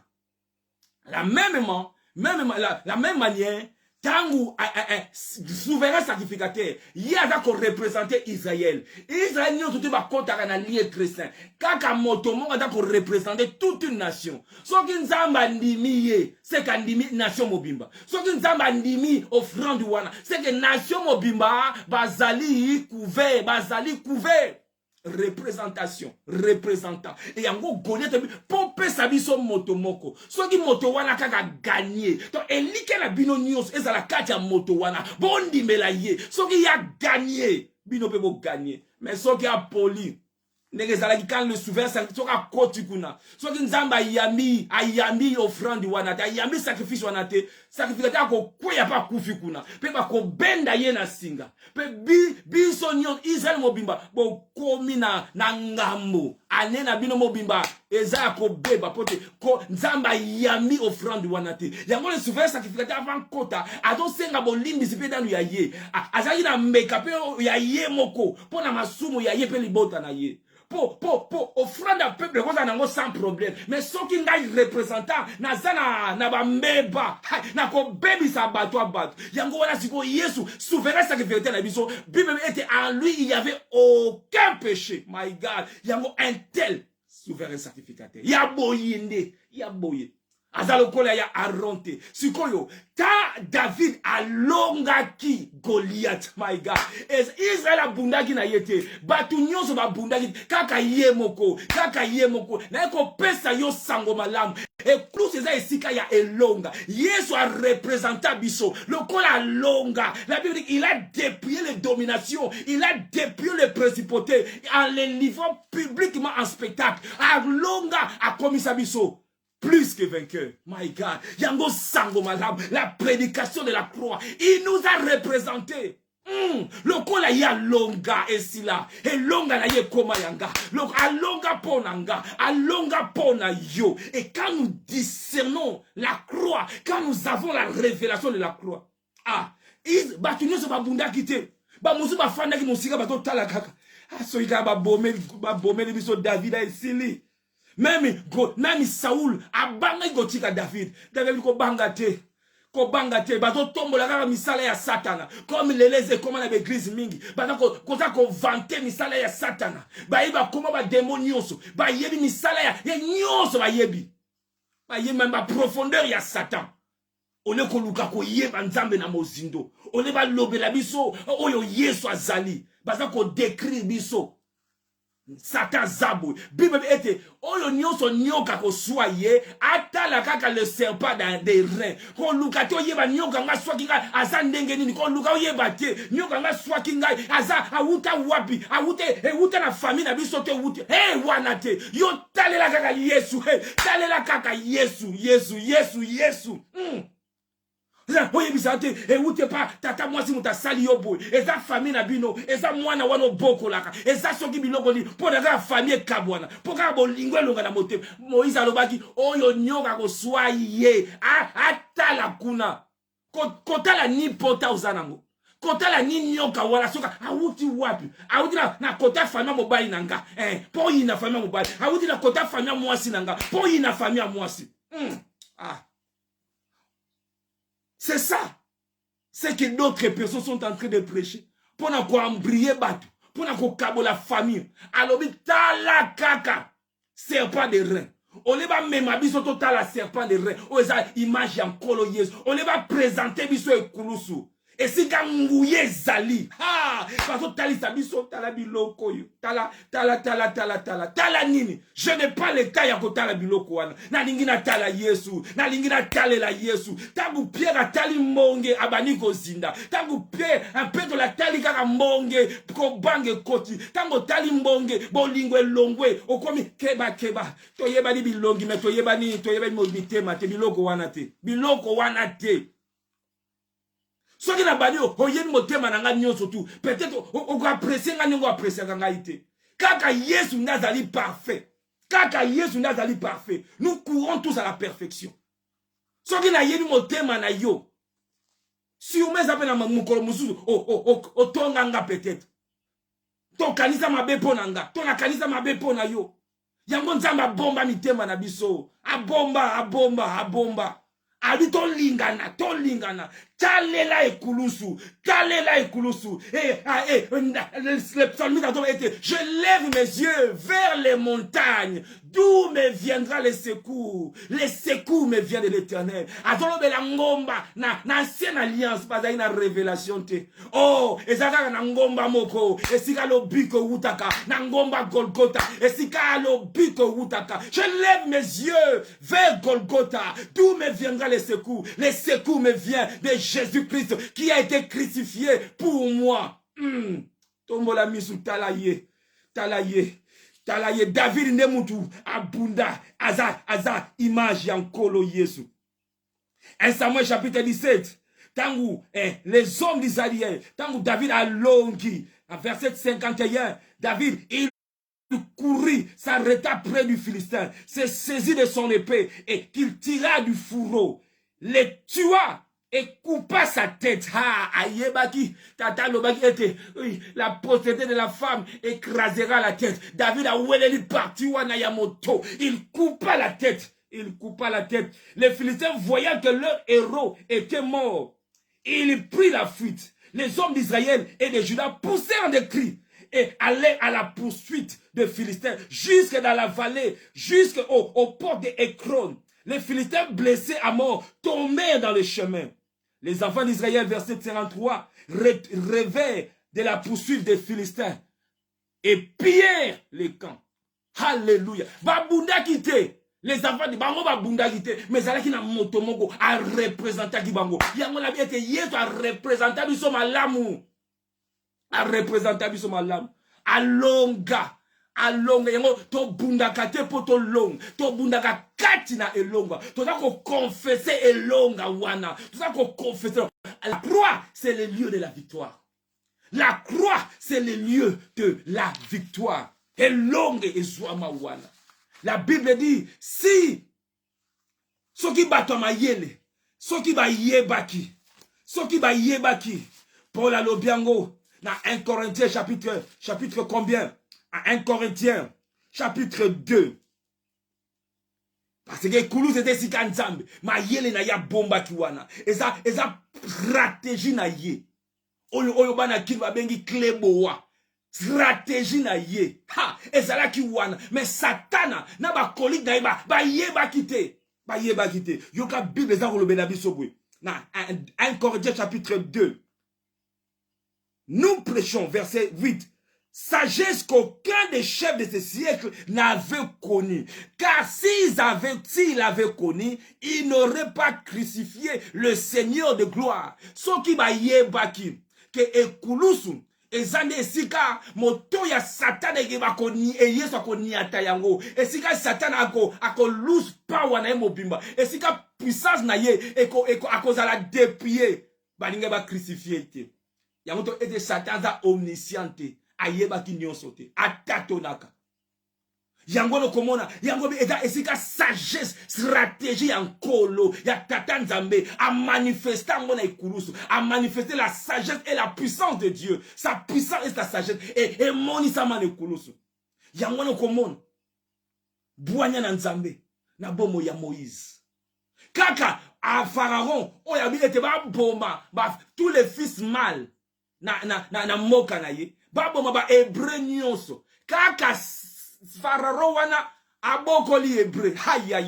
La même manière, tangu souverain sacrificateur, il y a qu'on représentait Israël. Israël n'y a tout pas compte à un lieu très saint. Kaka motomo a qu'on représentait toute une nation. So qui nzamba ndimi, c'est qu'un nation mobimba. So qui nzamba ndimi offrande wana, c'est que nation mobimba, bazali couvert. Représentation, représentant. Et en gros, Goliath, pompe sa biso moto moko. Soit qui moto wana kaka gagné. Donc, et like la bino news, et ça la katia moto wana. Bondi melaye. Soit qui a gagné. Bino pe bo gagné. Mais soit qui a poli. Negezala qui quand le souverain, soit qui a kotikuna. Soit qui nzamba ayami offrande wana. Ayami sacrifice wana te. Sacrificateur ko kwea pa kufikuna. Pe ba ko benda ye na singa. Pe biso nyon Israel mobimba. Bo komi na ngambo. Ane na bino mobimba. Eza ko beba pote. Ko nzamba yami offrande wana te. Yango le souverain sacrificateur avant kota. Ado senga bo limbi sipe danu ya ye. Azali na meka pe ya ye moko. Po na masumu ya ye pe libota na ye. Offrande à peuple sans problème. Mais ce qui est représentant, na ba mbeba, na ko bebi sa bato abat. Yango wana siko Yesu, souverain sacrificateur na biso, Bible était en lui, il y avait aucun péché. My God, yango un tel souverain sacrificateur. Ya boyende, ya boye. Azalo kola ya aronte. Sikoyo, ta David alongaki Goliath, my God. Israel abundaki na yete. Batu nyonso ba bundaki. Kaka ye moko. Na eko pesa yo sango malamu. Et plus eza esika ya elonga. Yesu a représenté biso. Le kola longa. La Bible dit il a dépouillé les dominations. Il a dépouillé les principautés. En les livrant publiquement en spectacle. Alonga a commis sa biso. Plus que vainqueur. My God. Yango sango malam. La prédication de la croix. Il nous a représenté. Le kola ya longa esila. Et longa na ye koma yanga. Alonga ponanga. Alonga pona yo. Et quand nous discernons la croix, quand nous avons la révélation de la croix. Batunyo se babunda kite. Ba musu ba fanda ki musika ba to tala kaka. So ika ba bomé biso David a esili. Même Saoul abanga gotika David ko banga te bato tombola kaka misala ya satana comme leleze comme na église mingi bato ko vanter misala ya satana ba koma ba démonioso ba yebi misala ya nyonso ba yebi même ba profondeur ya Satan ole ko luka ko yeba nzambe na mozindo ole ba lobela biso oyo Yesu azali baza ko décrire biso Satan zabou. Bible était oyo nyonso nyoka ko soye atala kaka le serpent dans des reins. Ko luka to yeba nyoka nga swaki nga asa ndenge nini ko luka yeba te nyoka nga swaki nga asa awuta wapi awuta na famille na biso te wuti wana te yo talela kaka Yesu talela kaka Yesu Oye bisate e ute pa tata mwasi muta sali yo boy eza famille na bino eza mwana wana boko laka eza soki biloko ni po daga famille kabwana po ka bolingo elonga na motema Moïse alobaki oyo nyoka ko soye atala kuna kotala ni pota uzanango kotala ni nyoka wala soka awuti wapi awuti na kota famille mobali nanga po yina famille mobali awuti na kota famille mwasi nanga po yina famille mwasi C'est ça. C'est que d'autres personnes sont en train de prêcher. Pour nous embryer bateau. Pour nous cabo la famille. Alors, tala kaka. Serpent de rein. On les va même abisso total la serpent de rein. On les a image en kolo yesu. On les va présenter biso et kulusu. Et si gangouye zali. Parce que tali sabiso tala biloko yo. Tala nini. Je n'ai pas le cas ya ko tala biloko wana. Na lingi na tala yesu. Na lingi na tale la yesu. Tangu pierre a tali monge abani ko zinda. Tangu pierre un peu de la tali kaka monge ko bange koti. Tangu tali monge bolingwe longwe. Okomi keba. Toyeba ni bilongi me toyeba ni mo mitema te biloko wana te. Biloko wana te. Soki na bali oyen motema na nga nyonso tu peut-être o apprécier nga nyongo apprécier nga ite kaka Yesu nazali parfait nous courons tous à la perfection soki na yeni motema na yo si o meza pe na mukolo mususu o tonga nga peut-être to kanisa mabe pona nga to na kanisa mabe pona yo yango nzamba bomba mitema na biso abomba Ali tolingana. Talela ekulusu. Le psalmiste a donc été, je lève mes yeux vers les montagnes. D'où me viendra le secours? Les secours me viennent de l'Éternel. Atolo bela ngomba na ancienne alliance pas une révélation te. Oh, ezaka na ngomba moko, esika lo biko utaka, na ngomba Golgotha, esika lo biko utaka. Je lève mes yeux vers Golgotha. D'où me viendra le secours? Les secours me viennent de Jésus-Christ qui a été crucifié pour moi. Tombola misu talaye. David nemutu abunda aza image yankolo Yesu. 1 Samuel chapitre 17. Tangu les hommes d'Israël, tangu David a longi, en verset 51, David il courut, s'arrêta près du Philistin, se saisit de son épée et qu'il tira du fourreau, les tua et coupa sa tête. Ayebaki, tata lobaki était, oui, la postérité de la femme écrasera la tête. David a oueleli parti wana ya moto. Il coupa la tête. Les Philistins, voyant que leur héros était mort, ils prirent la fuite. Les hommes d'Israël et de Juda poussèrent des cris et allaient à la poursuite des Philistins jusque dans la vallée, jusqu'aux portes d'Écron. Les Philistins blessés à mort tombèrent dans le chemin. Les enfants d'Israël, verset 53, rêvaient de la poursuite des Philistins et pillèrent les camps. Alléluia. Babunda quitté. Les enfants de Bango babunda quitté. Mais Zalaki na motomoko a représenté qui Bango. Yango la bien que Yesu a représenté biso malamu. Alonga yango to bunda kate po to long to bunda ka kati na elonga to za ko confesser elonga wana to za ko confesser. La croix c'est le lieu de la victoire. La croix c'est le lieu de la victoire. Elonga ezwama wana. La Bible dit si soki bato mayele soki ba yebaki Paul alobiango na 1 Corinthiens chapitre combien? À 1 Corinthiens, chapitre 2. Parce que Koulouz était si kanzambe. Ma yele na ya bomba kiwana. Eza stratégie na ye. Oyo bana kilba bengi klebowa. Stratégie na ye. Eza la kiwana. Mais satana, na ba kolik na yeba. Ba yeba kite. Yoka Bible eza kolo benabi sobwe. Na 1 Corinthiens chapitre 2. Nous prêchons, verset 8. Sagesse qu'aucun des chefs de ce siècle n'avait connu. Car s'il avait connu, il n'aurait pas crucifié le Seigneur de gloire. Ce qui va yebaki, que ekulusu, ezande esika moto ya Satan ekeba koni e Yesu akoni ata yango esika Satan ako lose power na ye mobimba esika puissance na ye akozala dépier balinga ba crucifié te yango to ete Satan za omniscient te ayeba ki nyonso te atatonaka yango no komona yango eza esika sagesse stratégie ya nkolo ya tata nzambe a manifester ngona ekulusu a manifester la sagesse et la puissance de Dieu sa puissance et sa sagesse et monisa man ekulusu yango no komona bwanya na nzambe na bomo ya Moïse kaka a Pharaon oyabi ete ba boma ba tous les fils mâles na moka na ye ba boma ba hébreu nyonso kaka Pharaon wana abokoli hébreu ya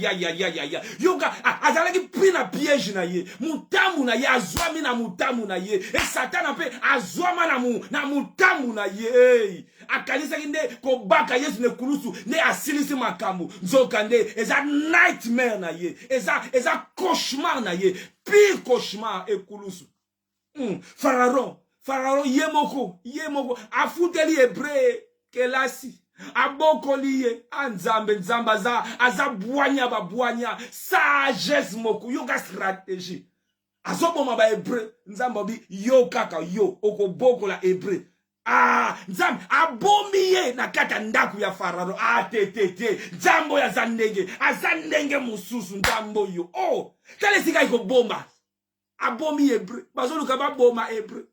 yoga azalaki pina piège na ye mutambu na ye azwami na mutambu na ye e Satan mpe azwama na mutambu na ye akanisaki nde kobaka Yesu ne kulusu ne asilisi makambo nzoka nde eza nightmare na ye eza cauchemar na ye pire cauchemar ekulusu Pharaon ye moko afuteli hébreu kelasi abokoli ye nzambe aza bwanya babwanya sagesse moko yoka stratégie azoboma ba hébreu nzambe bi yo kaka yo okobokola hébreu nzambe abomi ye na kata ndaku ya Pharaon te nzambo ya azandenge mususu nzambo yo tale sika ikobomba abomi hébreu bazoluka baboma hébreu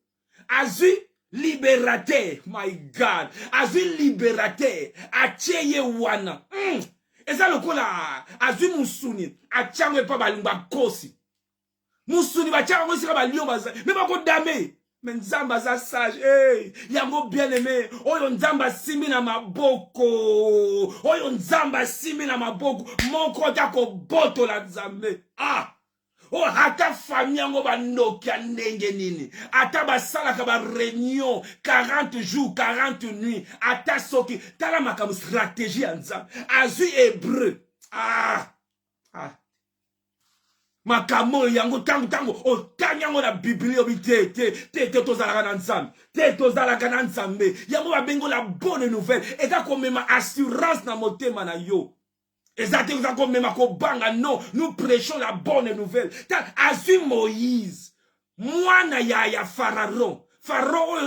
azui libérateur, my God. Azui libérateur. Acheye wana. Eza lokola. Azui musuni. Achangwe pa balimba kosi. Musuni bachangwe sika balio baza. Me bako dame. Men nzamba za sage. Yango bien aimé. Oyo nzamba simi na maboko. Oyo nzamba simi na maboko. Moko tako boto la nzambe. Ata famille yango banokia ndenge nini ata basalaka ba réunion 40 jours 40 nuits ata soki tala makambo stratégie ya nzambe azui hébreu makambo yango tango otanga yango na Biblia obi te tozalaka na nzambe te tozalaka na nzambe yango babengo la bonne nouvelle eza komema assurance na motema na yo. Non, nous prêchons la bonne nouvelle. Azui Moïse, mwana ya Pharaon. Pharaon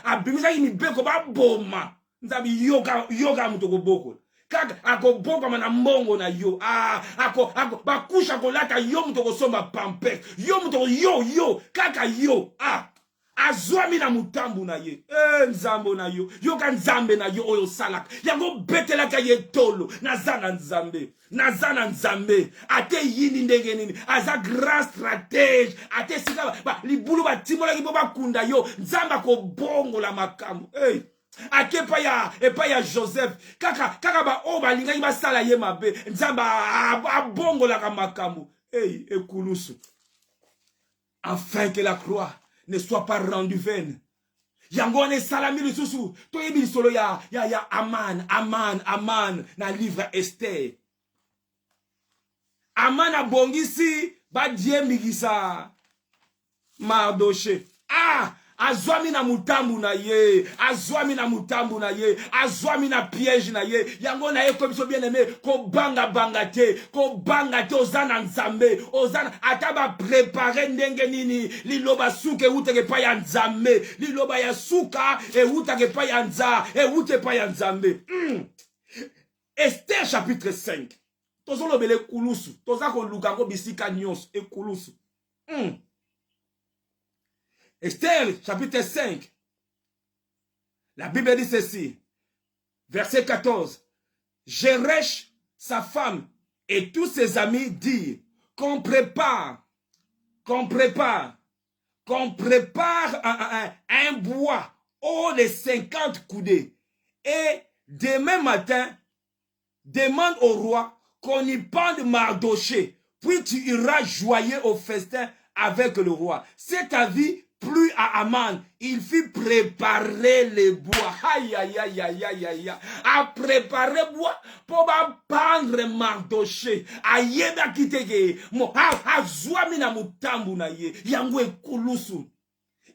abimisa imibeko ba boma. Nzabi yoga mutoko boko. Kaka akoboko na mbongo na yo. Bakusha kolata yo mutoko somba pampek. Yo mutoko yo kaka yo. Azwami na mutambu na ye nzambo na yo yoka nzambe na yo oyo salaka yango betelaka ye tolo nazana nzambe ate yini ndenge nini aza grand stratège ate sika libulu batimolaki bo bakunda yo nzamba kobongola makambo ake epa ya Joseph kaka ba o balingaki basala ye mabe nzamba abongolaka makambo ekulusu afin que la croix ne soit pas rendu vaine. Yango ne salami lisusu. To yebi solo ya Aman na livre Esther. Aman abongisi ba die migisa Mardoché. Azwami na mutambu na ye, azwami na piège na ye, yango na ye comme so bien aimé, ko banga te, ozana nzambe, ozana ataba préparer ndenge nini, liloba suke uteke pa ya nzambe, liloba ya suka e utake pa ya nza, e ute pa ya nzambe. Esther chapitre 5. Tozolo bele kulusu, tozako lukango bisika nyos e kulusu. Esther, chapitre 5. La Bible dit ceci. Verset 14. Jéresh, sa femme, et tous ses amis dirent qu'on prépare un bois haut de 50 coudées. Et demain matin, demande au roi qu'on y pende Mardoché. Puis tu iras joyeux au festin avec le roi. Cet avis plus à Aman, il fit préparer les bois. Aïe. À préparer bois pour pendre Mardoché. Aïe da kitege. Mo azwami na mutambu na ye. Yango ekulusu.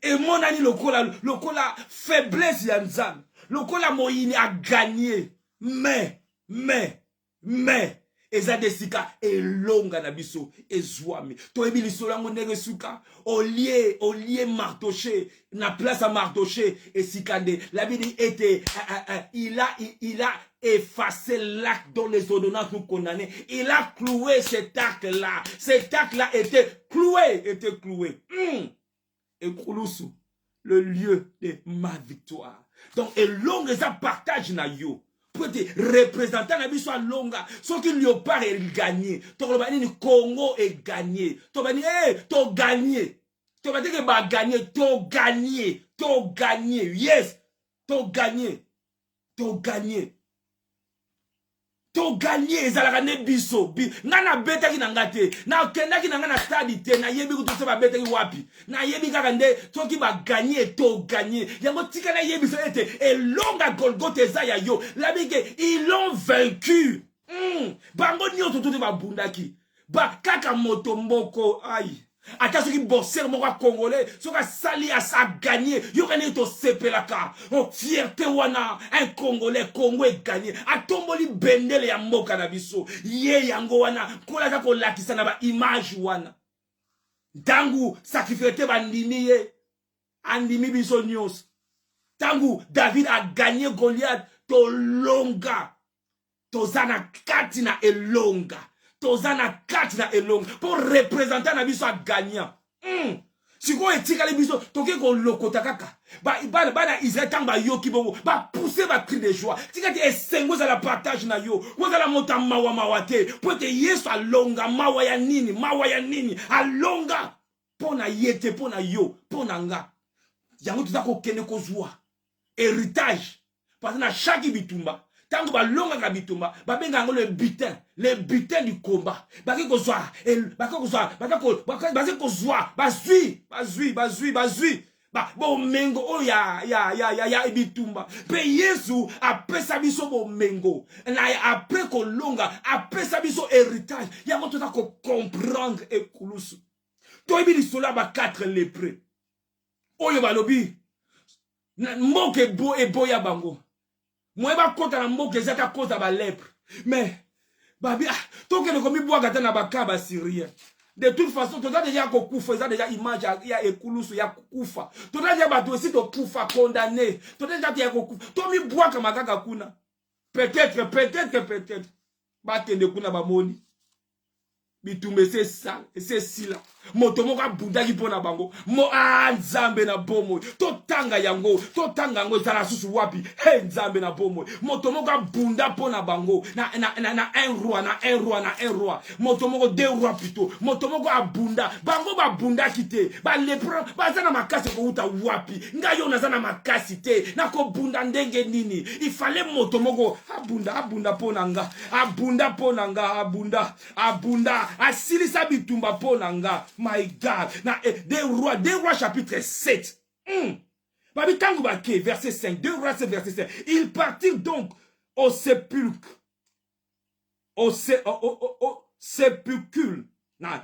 Et mon ami lokola faiblesse yanzan. Lokola moyini a gagné. Mais. Eza desika elonga na biso ezwami. Toyebi lisolango ndenge suka. Olie Mardoché. Na place à Mardoché. Esikande. La Bible était. Il a effacé l'acte dont les ordonnances nous condamnaient. Il a cloué cet acte-là. Cet acte-là était cloué. Et Koulousou, le lieu de ma victoire. Donc, et longue, ça partage na yo. Pour te représenter na biso longa. Sauf qu'il n'y a pas gagné. Tokobani Congo est gagné. Tokobani, t'as gagné. Tokobani que ba gagné. T'as gagné. Yes. T'as gagné. To gagné ezalaka ne biso nga na betaki na ngate na kendaki na nga na stadi te na yebi kutu se ba betaki wapi na yebi kaka nde toki ba gagné to gagné yango tika na yebi so ete elonga Golgotha eza ya yo labike ils l'ont vaincu bango nyoto to te ba bundaki ba kaka moto mboko ai ata soki boxer moko congolais soka sali a sa gagné yokane to sepelaka oh fierté wana un congolais Congo est gagné atomboli bendele ya mboka na biso ye yango wana kola ka kolakisa na ba image wana tangu sacrifice bandimi ye andimi biso nyos tangu David a gagné Goliath to longa to zana kati na elonga Tozana 4 na elonga pour représenter na biso a gagnant. Si ko etika le biso toke ko lokota kaka. Ba Israël tang ba yo ki bongo ba pousser ba cri de joie. Tika te esengo za la partage na yo. Ko za la mota mawa te. Pour te yeso a longa mawa ya nini a longa pona yete pona yo pona nga. Yango tutako kende ko zwa. Héritage. Parce que na chaque bitumba tango ba longa ka bitumba ba benga ngo le butin du combat baki ko zwa bazui ba bo mengo o ya bitumba pe Yesu apesa biso bo mengo na après ko longa apesa biso héritage yango tota ko comprendre et kulusu to ebi lisola ba 4 lépreux oyo balobi mboke bo ya bango moi ba kota na mboke zaka kota ba lèpre mais babi toke ne komi boa gata na bakaba syrien de toute façon to déjà ko kufa ça déjà image ya ekulusu ya kufa to déjà ba dosi to kufa condamné to déjà ya ko kufa to mi boa kama kaka kuna peut-être ba tende kuna ba moni bitumbe c'est ça c'est sila moto moko abundaki pona bango mo nzambe na bomo to tanga yango zala susu wapi nzambe na bomo moto moko abunda pona bango na un roi moto moko deux rois plutôt moto moko abunda bango babunda kite ba lepre bazana makasi ko uta wapi ngayo nazana makasi te na ko bunda ndenge nini il fallait moto moko abunda pona nga abunda asilisa bitumba pona nga. My God. Des rois chapitre 7. Babi tangu bake, verset 5. 2 rois verset 5. Ils partirent donc au sépulcre. Au sépulcre. Na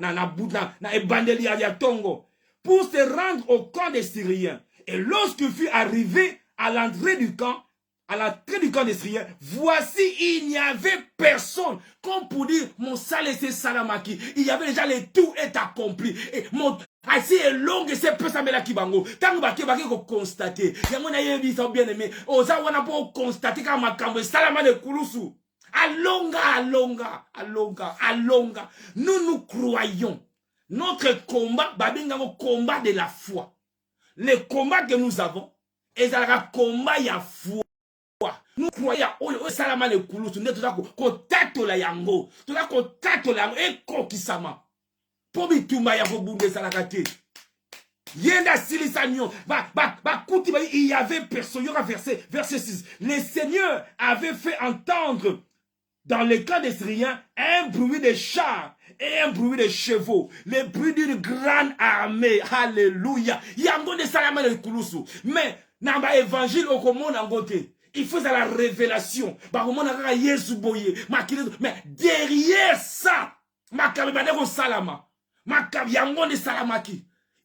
ebandeli ya tongo. Pour se rendre au camp des Syriens. Et lorsqu'il fut arrivé à l'entrée du camp des Syriens, voici, il n'y avait personne. Comme pour dire, mon salut c'est Salamaki. Il y avait déjà tout est accompli. Et mon assez est long et c'est peu ça mais là qui bango. Tant que vous constatez, il y a mon aïe bien aimé. Osa wana pour constater quand ma cambe Salama de Koulousou. Alonga. Nous croyons. Notre combat, babinga combat de la foi. Le combat que nous avons, est un combat ya foi. Nous croyons au salama le kulusu ne toza ko tatola yango e kokisama po bitumba ya kobunde salaka te yenda silisa nyo ba kuti ba il y avait personne yora verset 6 le Seigneur avait fait entendre dans le camp des Syriens un bruit de chars et un bruit de chevaux, le bruit d'une grande armée. Alléluia. Yango de salama le kulusu mais namba évangile au komona ngote. Il faut la révélation. Mais derrière ça,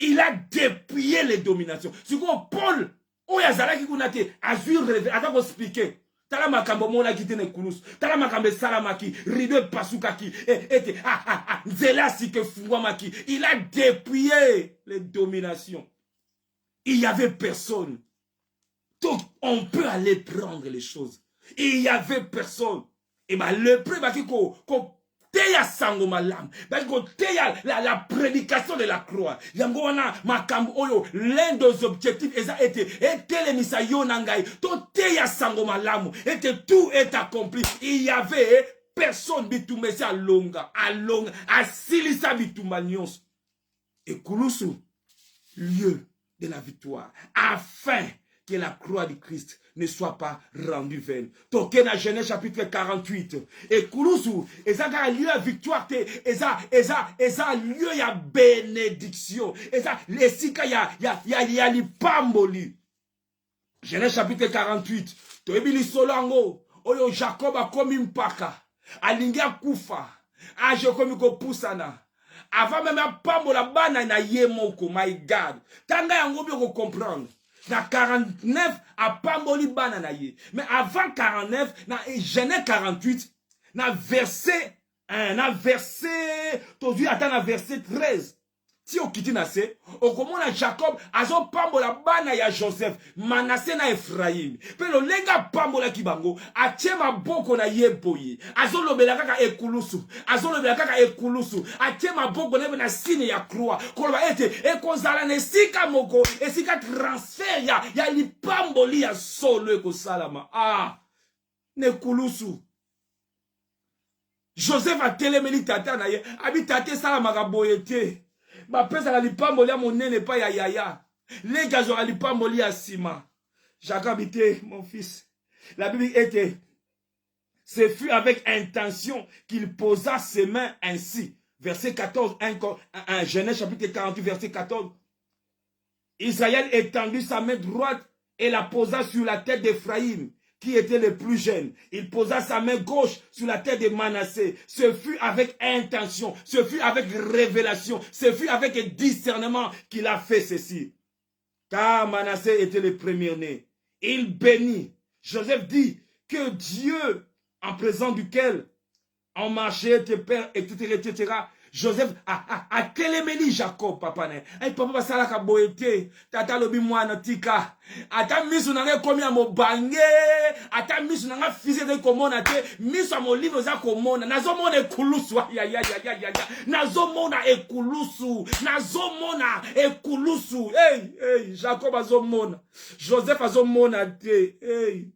Il a dépouillé les dominations. C'est quoi Paul, oyazala qui kunate, azur rêve, attends expliquer. Tala makambo mona qui tene kulus, tala makambo salamaki, rido pasukaki, nzela sike fungwamaki. Il a dépouillé les dominations. Il n'y avait personne. Donc, on peut aller prendre les choses. Il n'y avait personne. Et bien, le premier qu'on teya sango malam, la prédication de la croix. Yangona makam oyo, l'un des objectifs était les misayo nangai. To teya sango malam, était tout est accompli. Il y avait personne bitumesi à longa, à silisa bitumanios. Et kulusu, lieu de la victoire, afin que la croix du Christ ne soit pas rendue vaine. Toqué dans Genèse chapitre 48. Et Koulousou, eza lieu à victoire, eza lieu à bénédiction, eza lesika ya lipamboli. Genèse chapitre 48. Toebili solango, oyo Jacob a komi mpaka, alingi akufa, aje komi kopusana. Avant même à pambola bana na yemoko, my God. Tanga yango bien comprendre. Na 49 à pamboli bana na ye. Mais avant 49, na Genèse 48, na verset 1, na verset, aujourd'hui attends na verset 13. Si on quitte Nassé, on commence à Jacob, azo pambola bana ya Joseph, Manassé na Ephraim. Puis le lenga pambola kibango, atema boko na yeboye. Azo lobela kaka ekulusu, azo lobela kaka ekulusu, atema boko na signe ya croix. Kolba ete ekozala ne sika moko, esika transfert ya li pamboli ya solo ekosalama. Ah, ne kulusu. Joseph a telemeli tata na ye, abi tate salama kaboyete. Ma pesa la lipamboli à mon nene pas ya yaya. Les gars aura lipamboli à Sima. Jacob habité, mon fils. La Bible était. Ce fut avec intention qu'il posa ses mains ainsi. Verset 14, 1 Genèse chapitre 48, verset 14. Israël étendit sa main droite et la posa sur la tête d'Ephraïm, qui était le plus jeune. Il posa sa main gauche sur la tête de Manassé. Ce fut avec intention, ce fut avec révélation, ce fut avec discernement qu'il a fait ceci. Car Manassé était le premier-né. Il bénit. Joseph dit que Dieu, en présence duquel on marchait tes pères, etc., etc., Joseph a telemeli Jacob, papa ne. Ay papa basala ka boete, tata lobi mwana tika. Ata misu nanga komi a mobange, ata misu nanga fise de komona te, misu a mo livre za komona. Nazo mona ekulusu, ya. Nazo mona ekulusu, nazo mona ekulusu. Hey, Jacob azo mona. Joseph azo mona te, hey.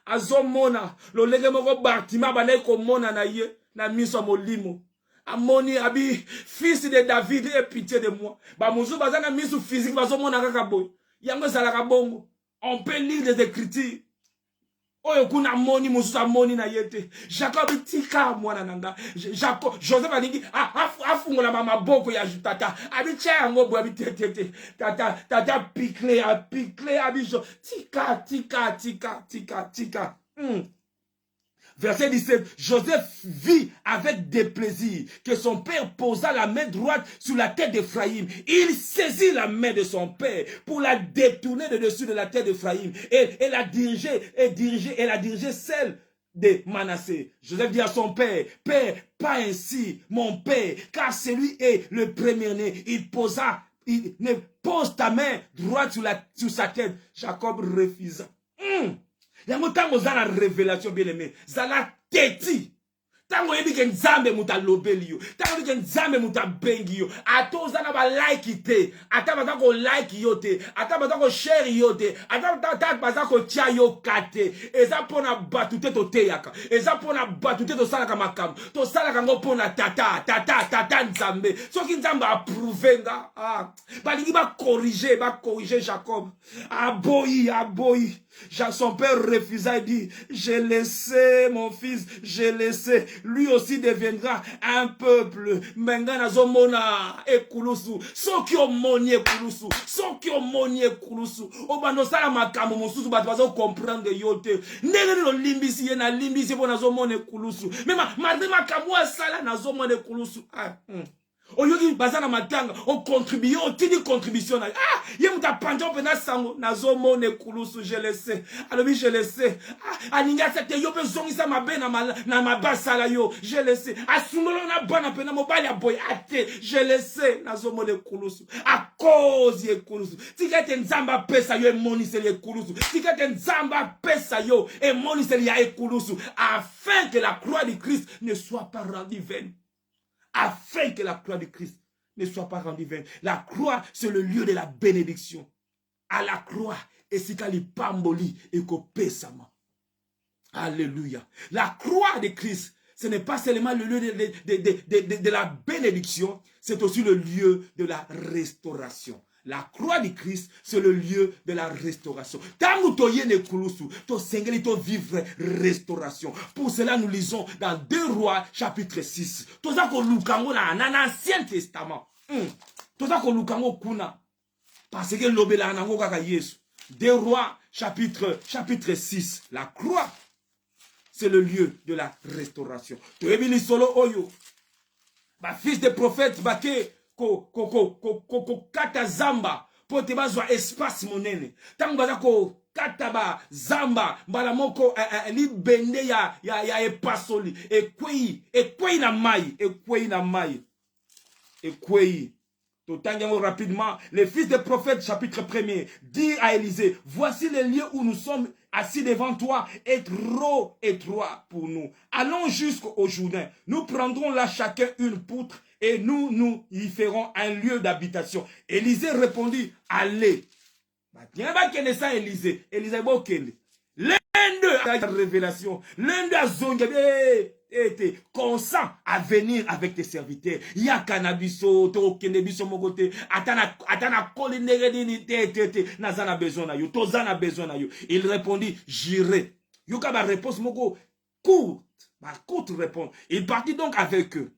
Azo mona, lo lege moko Bartima bane komona na ye, na misu a molimo. Amoni abi fils de David et pitié de moi. Ba muzu bazana misu physique bazo mona kaka boy. Yango zalaka bongo. On peut lire des écritures. Oyo kuna moni muzu amoni na yete. Jacob tika mwana nanga. Jacob Joseph alingi afungola mama boko ya tata. Abi tia yango bo abi tete. Tata picle abi tika. Verset 17, Joseph vit avec déplaisir que son père posa la main droite sur la tête d'Ephraïm. Il saisit la main de son père pour la détourner de dessus de la tête d'Ephraïm et la diriger celle de Manassé. Joseph dit à son père, Père, pas ainsi, mon père, car celui est le premier-né. Il ne pose ta main droite sur sa tête. Jacob refusa. Yango tango zala révélation bien aimé, zala teti. Tango yebi ke nzambe muta lobeli yo, tango yebi ke nzambe muta bengi yo. Ato zana ba like te, ata baza ko like yo te, ata baza ko share yo te, ata baza ko tia yo kate. Eza pona batute to teyaka, eza pona batute to salaka makam, to salaka ngo pona tata nzambe. Soki nzambe approuve nga, balingi ba corriger Jacob. Aboyi. Son père refusa et dit, j'ai laissé mon fils, j'ai laissé. Lui aussi deviendra un peuple. Mengana zomona ekulusu. Soki omoni ekulusu. Obano sala makambo mosusu bato bazo comprendre yote. Nengeni lo limbisi ye na limbisi po na zomona ekulusu. Mema marde makambo sala na zomona ekulusu. Oyoki bazana matanga, on contribue, on tini contribution. Ah, yem ta panjo pena sango, nazo mone kulusu, je le sais. Alors oui, je le sais. Ah, aninga sete yo pe zongi sa mabe na ma basala yo, je le sais. Asumolo na bana pena mobali ya boy ate, je le sais. Nazo mone kulusu. A cause ye kulusu. Tika te nzamba pesa yo e monise ye kulusu. Tika te nzamba pesa yo e monise ya e kulusu. Afin que la croix de Christ ne soit pas rendue vaine. Afin que la croix de Christ ne soit pas rendue vaine. La croix, c'est le lieu de la bénédiction. À la croix, et c'est qu'à l'ipamboli et qu'au pésama. Alléluia. La croix de Christ, ce n'est pas seulement le lieu de la bénédiction, c'est aussi le lieu de la restauration. La croix de Christ, c'est le lieu de la restauration. Vivre restauration. Pour cela, nous lisons dans 2 Rois, chapitre 6. Dans l'Ancien Testament. Parce que l'obéla nango kaka Yesu. 2 Rois, chapitre 6. La croix, c'est le lieu de la restauration. Toebili solo oyo. Fils de prophète, bake. Ko kata zamba po te bazwa espace monene tango baza ko kata ba zamba mbala moko li bende ya epasoli ekwei na mai Totangiamo rapidement, le fils des prophètes, chapitre 1er, dit à Élisée, voici le lieu où nous sommes assis devant toi, est trop étroit pour nous. Allons jusqu'au Jourdain. Nous prendrons là chacun une poutre et nous y ferons un lieu d'habitation. Élisée répondit, allez. Élisée, l'un d'eux a la révélation, l'un d'eux a zongé, était consent à venir avec tes serviteurs. Il y a cannabiso, tokenebiso mogote, atana kolinegedini te nazana besoin na yo, tozana besoin na yo. Il répondit, j'irai. Yoka ba réponse moko courte réponse. Il partit donc avec eux.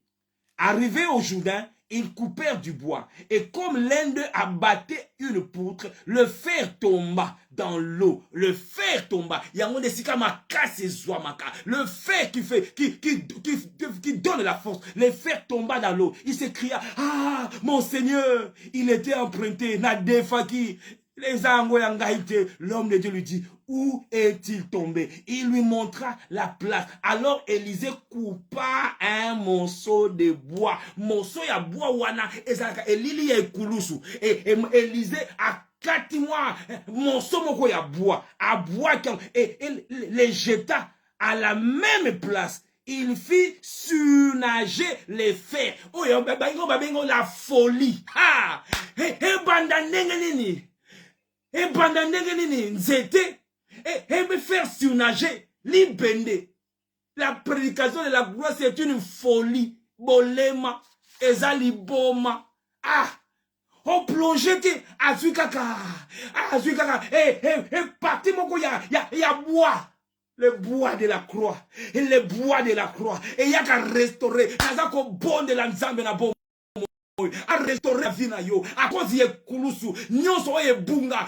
Arrivé au Jourdain, ils coupèrent du bois. Et comme l'un d'eux abattait une poutre, le fer tomba dans l'eau. Le fer tomba. Le fer qui donne la force. Le fer tomba dans l'eau. Il s'écria, ah, mon Seigneur, il était emprunté. Nadefaki. L'homme de Dieu lui dit, où est-il tombé? Il lui montra la place. Alors Élisée coupa un morceau de bois. Morceau ya bois wana ezalaka elili ya ekulusu. Et Élisée a 4 mois morceau moko ya bois. A bois et les jeta à la même place. Il fit surnager les fers. Oh la folie. Ah, et pendant que nzete et me faire surnager libende. La prédication de la gloire, c'est une folie. Bolema, ezali boma. Ah, on plonge que azuikaka, parti moko ya bois. Le bois de la croix. Et le bois de la croix. Et il y a qu'à restaurer. Nazako bon de la nzambe na bon. A restaurer la vie na yo à cause ye kulusu nyonso ye bunga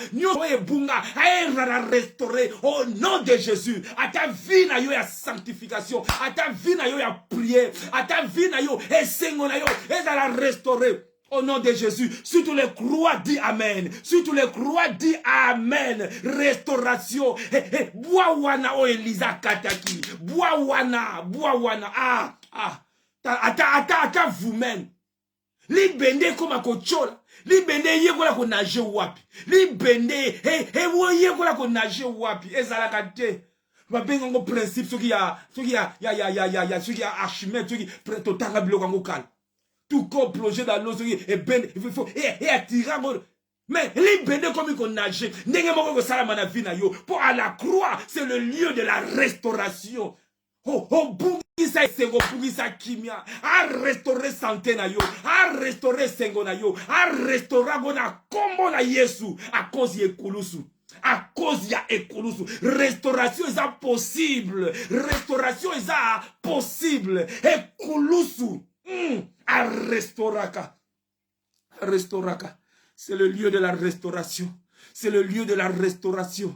a restaurer au nom de Jésus à ta vie na yo ya sanctification à ta vie na yo ya prière à ta vie na yo et sengo na yo et la restaurer au nom de Jésus. Si tu les crois, dis Amen. Si tu les crois, dis Amen. Restauration. Bois wana o Elisa kataki. Bois wana. Ata vous-même. Li bende koma kochola. Li bende yekola ko nage wapi. Li bende wo yekola ko nage wapi. Ezalaka te. Va benga ngo principe soki ya Archimède soki totanga biloko ngo kala. Tout corps plongé dans l'eau soki et ben il faut et attirer mais li bende comme ko nage. Ndenge moko ko sala mana vie na yo. Pour à la croix, c'est le lieu de la restauration. Bungisa sengo bungisa kimia a restaurer santé na yo a restaurer sengo na yo a restaurer gona kombo na Yesu à cause ye kulusu à cause ya ekulusu restauration est possible restauration est possible ekulusu a restauraka c'est le lieu de la restauration. C'est le lieu de la restauration.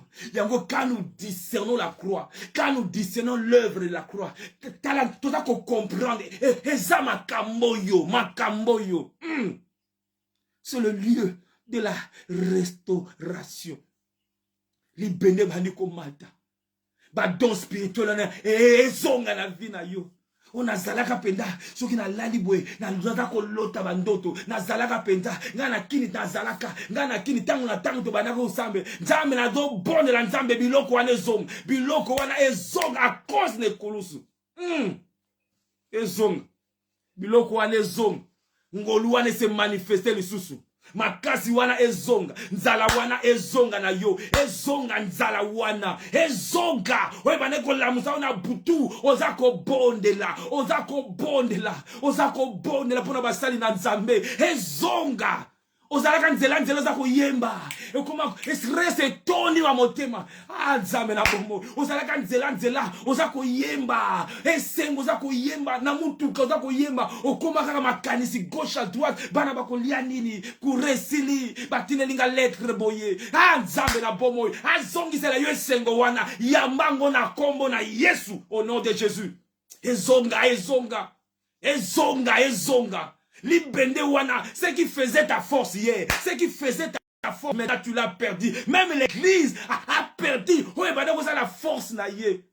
Quand nous discernons la croix, quand nous discernons l'œuvre de la croix, tout ça qu'on comprend. C'est le lieu de la restauration. Les bénévoles comme Malta. Don spirituel et zonga na vie na yo. On a zalaka penda soki na lalibwe na luzaka ko lota bandoto na zalaka penda ngana kini na zalaka ngana kini tangu na tangu to banaka usambe nzambe na do bonde la nzambe biloko wana ezonga a cause ne kolusu ezonga biloko wana ezonga ngolu wana se manifester lisusu makasi wana ezonga nzala wana ezonga na yo ezonga nzala wana ezonga we baneko lamusa na butu ozako bondela pona basali na nzambe ezonga ozalaka nzela za kuyemba ekoma esrese toni wa motema nzambe na bomo ozalaka nzela oza kuyemba esengo oza kuyemba na mutuka oza kuyemba okoma kaka makanisi gauche à droite bana bakolia nini kuresili batinelinga lettre boye nzambe na bomo azongisela yo esengo wana yambango na kombo na Yesu au nom de Jésus ezonga Libende wana, ce qui faisait ta force hier, ce qui faisait ta force, maintenant tu l'as perdu. Même l'église a perdu. Ouais, bah donc ça la force na ye.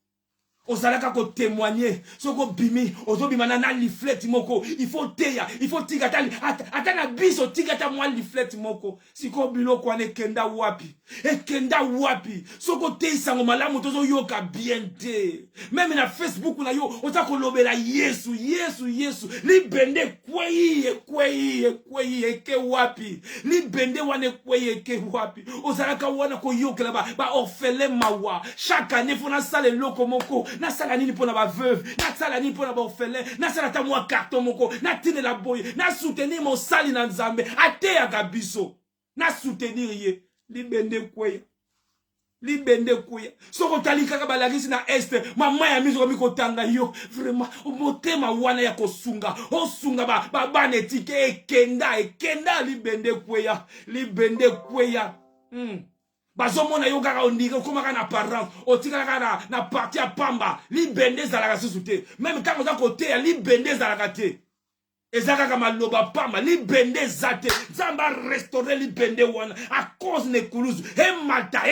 Ozalaka ko témoigner, soko bimi, ozobima na liflet moko, il faut teya, il faut tigatali, atana biso tigata mwa liflet moko. Siko biloko ane kenda wapi. Kenda wapi. Soko te sango malamu tozo yoka bien te. Même na Facebook na yo, ozako lobela Yesu. Libende kwei eke wapi. Libende wane kwei eke wapi. Ozalaka wana ko yoka la ba orphelin mawa. Chaque année fona sale loko moko. Na sala nini pona ba veuve, na sala nini pona ba orphelin, na sala ta mwa carton moko, na tine la boye, na soutenir mon sali na nzambe, ate ya gabiso, na soutenir ye, libende kweya. Soko talika kaka balagisi na este, mama ya mizo miko tanga yo, vraiment, motema wana ya kosunga, osunga ba banetike, ekenda, libende kweya. Bazomona yo kaka ondika komaka na apparence otika kaka na parti ya pamba libende zalaka susute même quand oza côté ya libende zalaka te ezaka kaka maloba pamba libende zate nzamba restaurer libende wana à cause ne kuluzu emata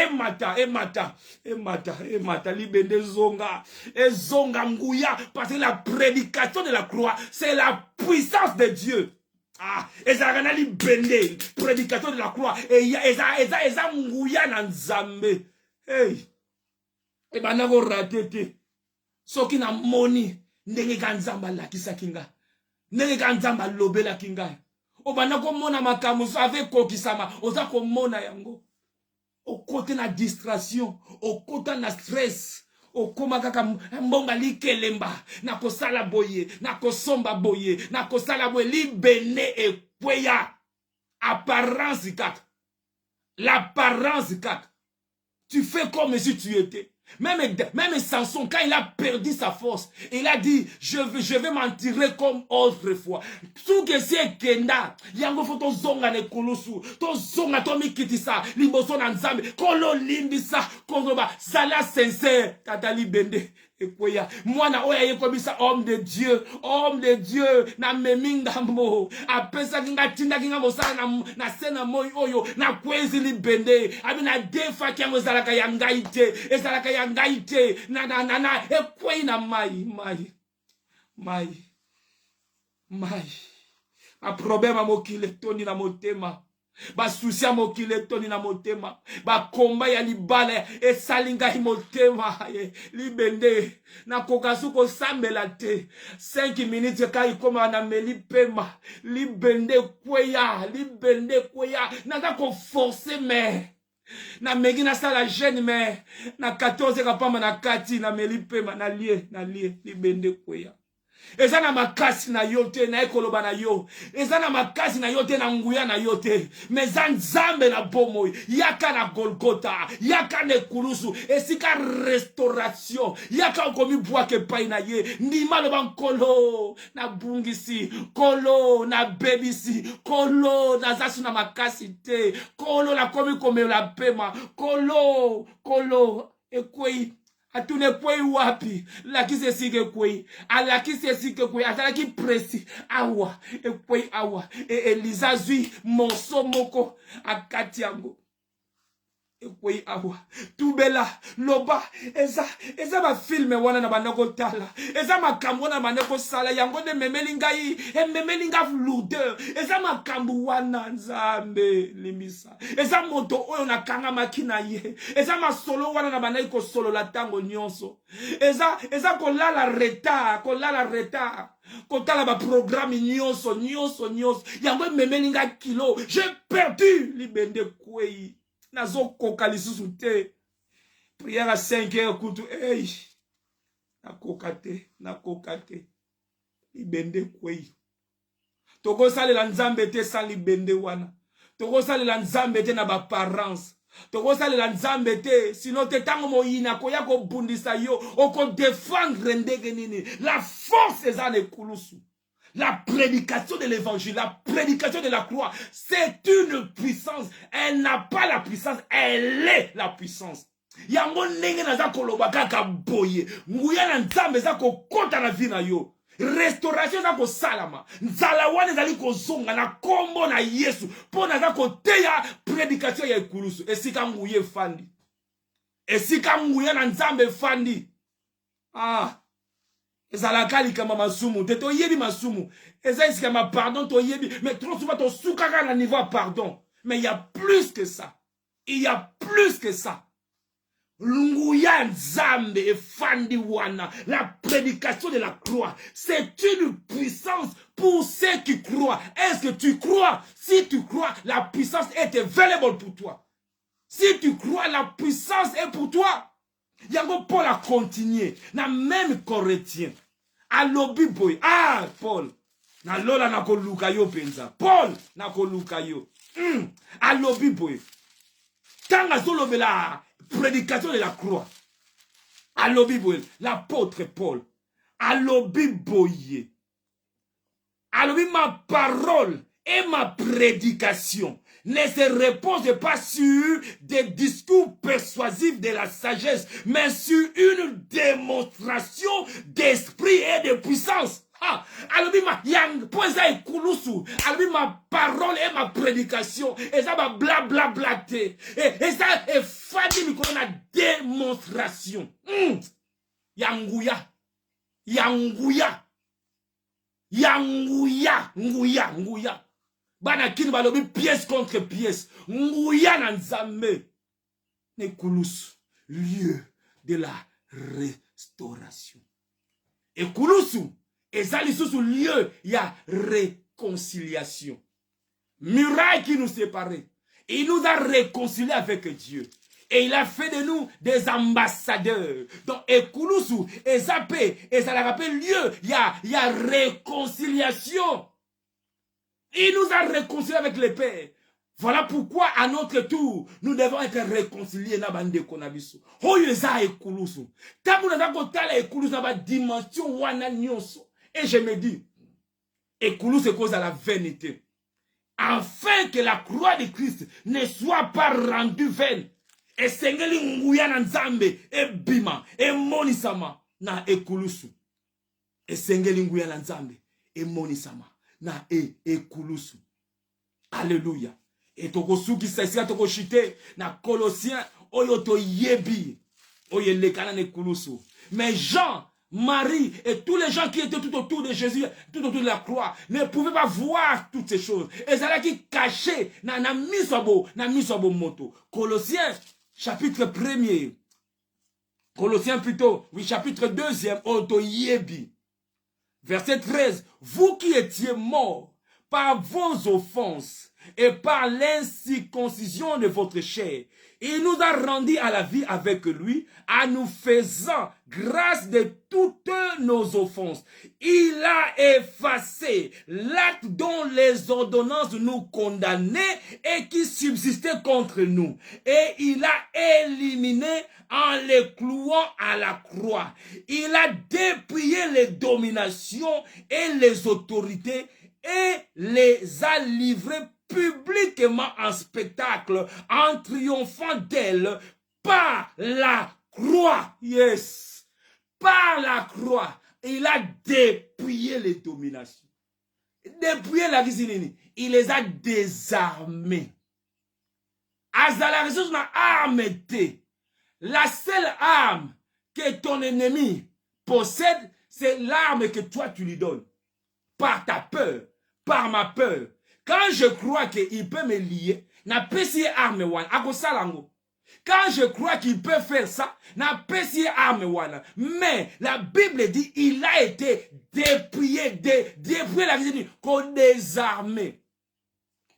libende zonga nguya parce que la prédication de la croix c'est la puissance de Dieu. Ezalaka libende prédicateur de la croix eza nguya na nzambe ebana ko ratete soki na moni ndenge ka nzamba lakisa kinga ndenge ka nzamba lobela kinga obana ko mona makamu avec kokisama oza ko mona yango okote na distraction okota na stress okoma kaka mbonga likelemba na kosala boye na kosomba boye na kosala boye libene ekweya apparence kaka l'apparence kaka tu fais comme si tu étais même Samson quand il a perdu sa force il a dit je vais m'en tirer comme autrefois tout que c'est kenda yango faut to zonga ne kolosu to zonga to mikitisa liboso na nzambe kolo limbisa kozoba sala sincère tata libende ekweya mwana oya yekobisa homme de Dieu na memingambo apesa kinga tinda kinga mosala na sena moyo oyo na kwezi libende abi na defa kyango zalaka yangaite ezalaka yangaite na ekwei na mai a problème mokile toni na motema ba souci ya mokile toni na motema ba komba ya libala esalinga motema libende na kokasu ko sambela te 5 minutes ka ikoma na meli pema libende kweya na ko forcer mais na megi na sala jeune mais na 14 kapamba na kati na meli pema na lie libende kweya Eza na makasi na yo te na ekoloba na yo. Eza na makasi na yo te na nguya na yo te. Mais eza nzambe na bomoi. Yaka na Golgotha. Yaka na ekulusu. Esika restauration. Yaka okomi bwake pai na ye. Ndima loba nkolo na bungisi. Kolo na bebisi. Kolo na zasu na makasi te. Kolo na komi komela pema. Kolo ekwei. Atune kwei wapi laki sesike kwei alaki sesike kwei atalaki presi awa kwei awa Eliza zui monso moko akati yango kwei awa tubela loba eza ba filme wana na banako tala eza makambo wana banako sala yango de memelinga lourdeur eza makambo wana nzambe limisa eza moto oyo nakanga makina ye eza masolo wana na banako ko solo la tango nyonso eza kolala retard kotala ba programme nyonso yango memelinga kilo j'ai perdu libende kwei nazo koka lisusu te prière à 5 heures kutu nakoka te libende kwei toko salela nzambe te sa libende wana toko salela nzambe te na ba parents toko salela nzambe te sino te tango moyina koya ko bundisa yo oko défendre ndenge nini la force eza na ekulusu. La prédication de l'évangile, la prédication de la croix, c'est une puissance. Elle n'a pas la puissance, elle est la puissance. Yango ndenge naza koloba kaka boye. Nguya na nzambe za ko kota na vie na yo. Restauration za ko salama. Nzala wana ezali ko zonga na kombo na Yesu. Po naza ko teya prédication ya ekulusu. Esika nguye fandi. Esika nguya na nzambe fandi. Ezalakali kama masumu te to yebi masumu eza isika ma pardon to yebi mais trop souvent to soukaka na niveau pardon mais il y a plus que ça Lunguya nzambe e fandi wana la prédication de la croix c'est une puissance pour ceux qui croient. Est-ce que tu crois? Si tu crois, la puissance est available pour toi. Si tu crois, la puissance est pour toi. Yango Paul a continué. Na même Corinthien. A lobi boy. Paul. Na lola na koluka yo penza. Paul na koluka yo. A lobi boy. Tanga zolo la prédication de la croix. A lobi boy. L'apôtre Paul. A lobi boy. A lobi ma parole et ma prédication ne se repose pas sur des discours persuasifs de la sagesse, mais sur une démonstration d'esprit et de puissance. Alors, ma parole et ma prédication, et ça va blablabla. Et ça est fadi la démonstration. Yanguya. Bana kini balobi pièce contre pièce. Nguya na nzambe. Nekulusu, lieu de la restauration. Et kulusu, ezali susu lieu ya réconciliation. Muraille qui nous séparait. Il nous a réconciliés avec Dieu. Et il a fait de nous des ambassadeurs. Donc, ekulusu, ezapé, ezalarape lieu, il y a réconciliation. Il nous a réconciliés avec le Père. Voilà pourquoi, à notre tour, nous devons être réconciliés na bande konabiso. Hoyo eza ekulusu. Tabu na kotala ekulusu na ba dimension wana nyonso. Et je me dis, ekulusu cause à la vanité. Afin que la croix de Christ ne soit pas rendue vaine. Et sengeli nguya na nzambe e bima e monisama na ekulusu. Et sengeli nguya na nzambe e monisama na ekulusu. Alléluia. Et tokosuki saisia tokoshite na Colossiens oyoto yebi oyelekana na ekulusu. Mais Jean, Marie et tous les gens qui étaient tout autour de Jésus, tout autour de la croix, ne pouvaient pas voir toutes ces choses. Et ça là qui cachait na misobo moto. Colossiens chapitre 1er. Colossiens plutôt, oui, chapitre 2e, oto yebi. Verset 13. Vous qui étiez morts par vos offenses et par l'incirconcision de votre chair. Il nous a rendus à la vie avec lui, en nous faisant grâce de toutes nos offenses. Il a effacé l'acte dont les ordonnances nous condamnaient et qui subsistait contre nous. Et il a éliminé en les clouant à la croix. Il a dépouillé les dominations et les autorités et les a livrées publiquement en spectacle, en triomphant d'elle par la croix. Yes. Par la croix, il a dépouillé les dominations. Dépouillé la cuisine. Il les a désarmés. Azala ressource na arme était. La seule arme que ton ennemi possède, c'est l'arme que toi tu lui donnes. Par ta peur, par ma peur. Quand je crois qu'il peut me lier, na pesi arme wana, ako salango. Quand je crois qu'il peut faire ça, na pesi arme wana. Mais la Bible dit, il a été dépouillé, dépouillé la vie, qu'on désarmé.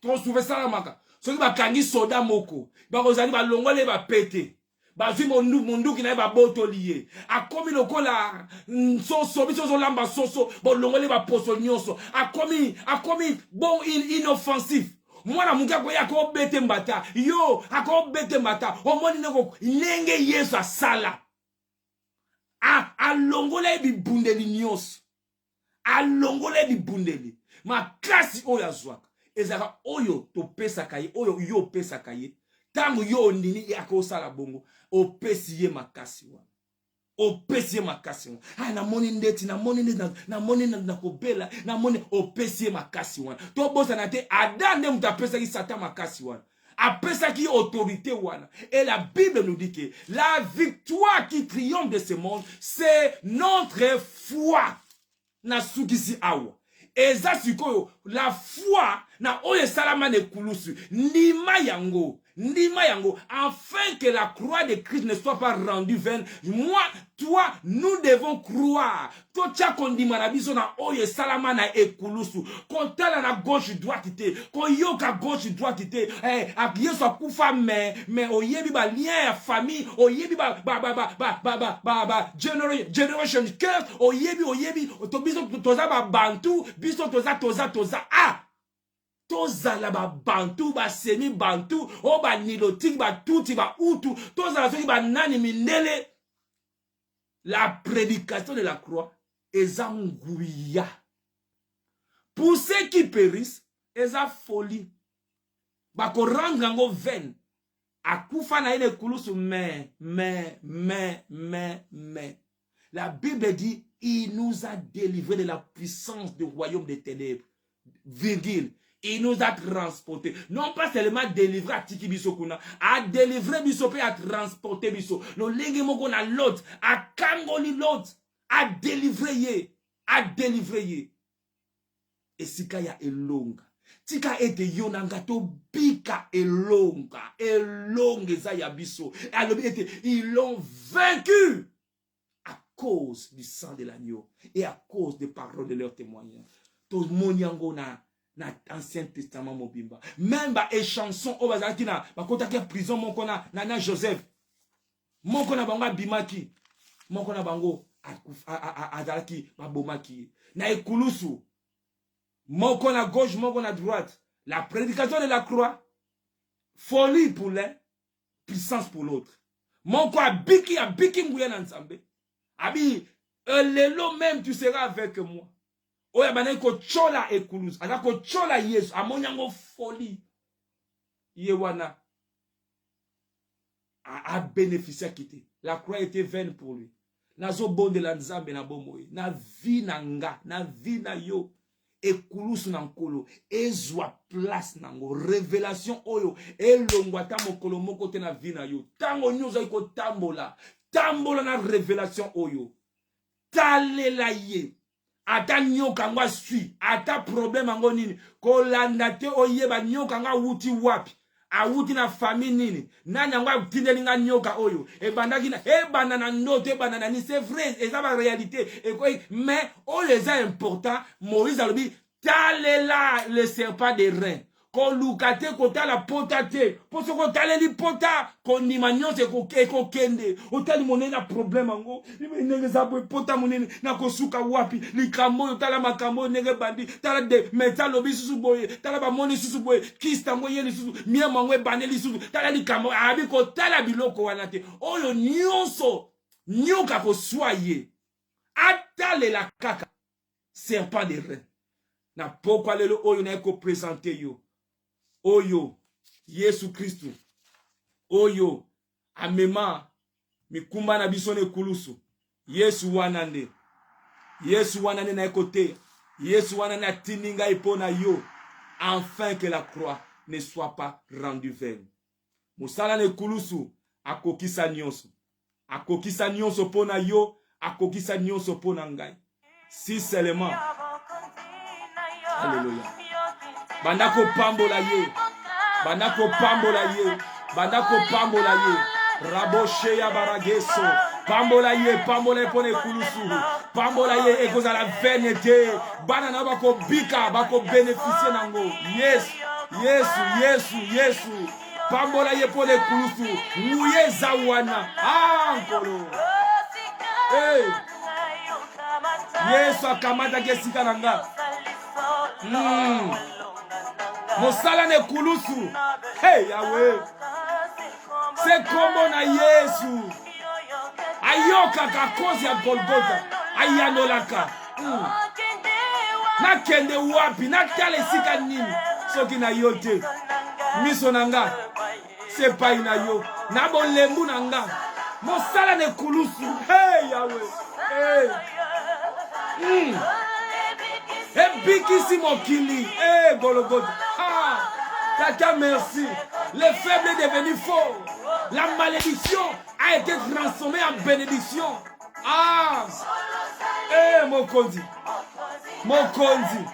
Tu souviens ça la maka? Ceux qui va kangi soda moko, ba kozali ba longole ba pété. Bazui mundu qui n'a pas boto lié. A commis le cola, soso, biso lamba soso, bon longole ba poso nyonso. A commis bon inoffensif. Moi la muka ko ya ko bete mbata. Yo, a ko bete mbata. O moni neko lenge yesu a sala. A longole bi bundeli nyonso. A longole bi bundeli. Ma klasi oya zwaka. Ezaka oyo to pesa kaye, oyo yo pesa kaye. Tango yo nini yako sala bongo. Opesiye makasi wana. Opesiye makasi wana. Ah, na moni ndeti, na moni ndeti, na moni na kobela, na moni opesiye makasi wana. To bosa na te, adane mutapesa ki sata makasi wana. Apesa ki autorité wana. Et la Bible nous dit que la victoire qui triomphe de ce monde, c'est notre foi. Na sukisi awa. Eza sikoyo, la foi, na oye salama ne kulusu, nima yango, afin que la croix de Christ ne soit pas rendue vaine. Moi, toi, nous devons croire. Tocha kondima na biso na oye salama na ekulusu. Kontala na gauche droite te, koyoka gauche droite te. Akiye so kufa mais oyebi ba lien ya famille, oyebi ba generation curse, oyebi to biso toza ba bantu, biso toza toza la ba bantu, ba semi bantu, o ba nilotique, ba tuti, ba utu, toza la soki ba nani mindele. La prédication de la croix est angouilla. Pour ceux qui périssent, est folie. Ba ko rangango ven. Akufa na ine kulusu mais. La Bible dit, il nous a délivrés de la puissance du royaume des ténèbres. Virgule. Il nous a transportés. Non pas seulement délivré à Tiki Bisokuna, à délivrer Bisopé, à transporter Biso. Le lingue moko na l'autre, à kangoli l'autre, à délivrer. Et sika ya elonga. Tika ete yonanga to bika elonga za ya Biso. Et ils l'ont vaincu à cause du sang de l'agneau et à cause des paroles de leurs témoignages. To monyango na Ancien Testament mobimba. Même ba échanson o bazaki na bakotaki prison moko na Joseph. Moko na bango bimaki. Moko na bango azalaki babomaki. Na ekulusu. Moko na gauche, moko na droite. La prédication de la croix. Folie pour l'un, puissance pour l'autre. Moko abiki mbouya na nzambe. Abi lelo même tu seras avec moi. Oya bana ko chola ekulus, ala ko chola Yesu, amonyango folie. Yewana a bénéficié quitté. La croix était vaine pour lui. Nazo bonde la nzambe na bomoye, na vie na nga, na vie na yo. Ekulus na nkolo, ezwa place nango, révélation oyo, elongwa ta mokolo moko te na vie na yo. Tango nyuza iko tambola na révélation oyo. Talela ye. Ata nyoka ngwa sui, ata problème ango nini, kolanda te oyeba nyoka nga wuti wapi, a wuti na famille nini, nanya ngwa tindeli nga nyoka oyo, ebanda na ndoto, ebanda na ni, c'est vrai, eza ba réalité, mais oyo eza important, Moïse alobi, talela le serpent des reins, koluka te kotala pota te po so kotaleli pota kondima nyonso ekokende otali monene na problème yango ndenge eza boye pota monene na kosuka wapi likambo oyo tala makambo oyo ndenge bandi tala de meta lobi lisusu boye tala bamoni lisusu boye kista yango ye lisusu miemo yango ebande lisusu tala likambo abi kotala biloko wana te oyo nyonso nyoka koswa ye atalela kaka serpent de rein na pokwa lelo oyo na eko présenter yo oyo Yesu Kristu oyo amema mikumba na biso ne kulusu Yesu wana nde na ekote Yesu wana na tininga epona yo afin que la croix ne soit pas rendue vaine musala ne kulusu akokisa nyonso pona yo akokisa nyonso pona ngai si seulement Alléluia. Bandako pambola ye. Raboshe ya barageso. Pambola ye pone kulusu. Pambola ye ekozala venete. Bana na bako bika bako bénéficier nango. Yesu. Pambola ye pone kulusu. Muye zawana. Ankolo. Hey. Yesu akamata kesika nanga. Mosala ne kulusu. Hey Yahweh. C'est comme na Yesu. Ayoka kakozi ya Golgotha. Ayanolaka. Na kende wapi. Na tale sika nini. Soki na yote. Miso nanga. C'est pas ina yo. Na bolembu nanga. Mosala ne kulusu. Hey Yahweh. Hey. Ebikisi mokili. Golgotha. Tata, merci. Le faible est devenu fort. La malédiction a été transformée en bénédiction. Mokonzi.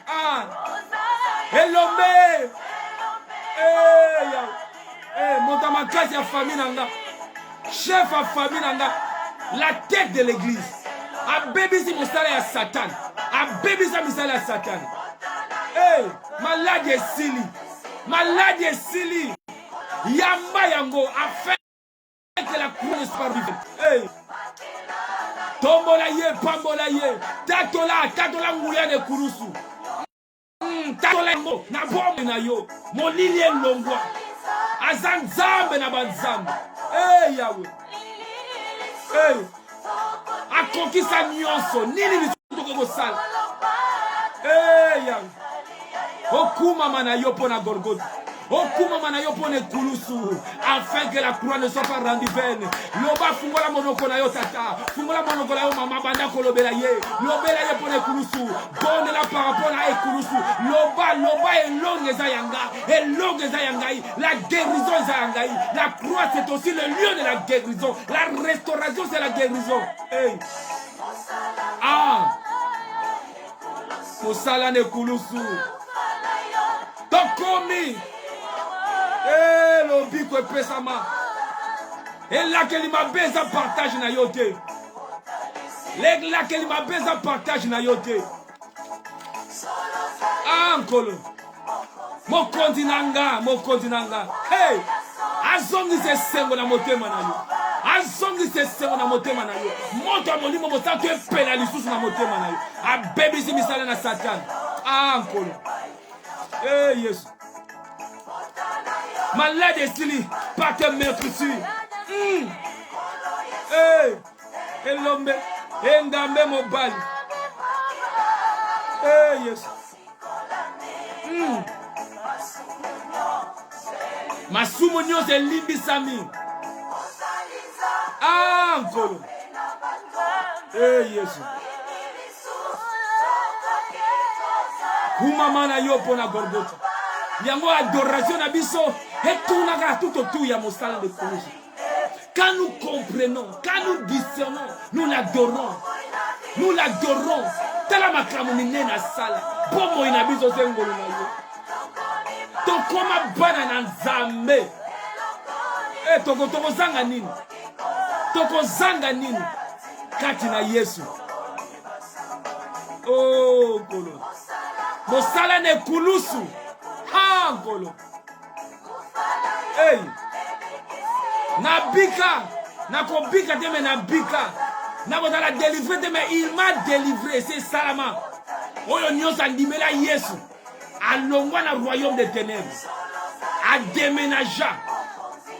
Elombe. Montamakasi ya famille nanga. Chef à famille nanga. La tête de l'église. Abebisi mosala ya Satan. Abebisa misala ya Satan. Malade esili. Yamba yango afin que la croix ne soit pas vivante. Tombola ye, pambola ye. Tatola nguya ne kurusu. Tatola mo na bombe na yo. Molili elongwa. Azanzambe na banzambe. Yahweh. Akokisa nyonso. Nini bisuko kosala. Yahweh. Okuma mana yo pona Golgotha. Okuma mana yo pona kulusu. Afin que la croix ne soit pas rendue vaine. Loba fungola monoko na yo tata. Fungola monoko na yo mama banda kolobela ye. Lobela ye pona kulusu. Bonne la par rapport à kulusu. Loba elonge za yangai. La guérison za yangai. La croix c'est aussi le lieu de la guérison. La restauration c'est la guérison. Mosala ne kulusu. Tokomi. Lobi ko pesama. La kelima beza partage na yote. La kelima beza partage na yote. Ankolo. Mokonzi nanga. Hey. Azongi se sengo na motema na yo. Moto molimo mosato epela lisusu na motema na yo. Abebisi misala na Satan. Ankolo. Yesu. Malade esili, pas te mettre ici. Elombe, engambe mobali. Yesu. Masumu nyonso elimbisami. Nkolo. Yesu. Kumama na yo pona Golgotha. Yango adoration na biso etunaka tout autour ya mosala de kulusu. Quand nous comprenons, quand nous discernons, nous l'adorons. Tala makambo minene sala. Pomo ina biso sengolo na yo. Tokoma bana na Nzambe. Tokozanga nini? Kati na Yesu. Kolo. Mosala ne kulusu. Nkolo. Hey. Nabika. Nakobika te me nabika. Nakozala délivré te me il m'a délivré. C'est salama. Oyo nyonso andimela Yesu. Alongwa na royaume des ténèbres. A déménagé.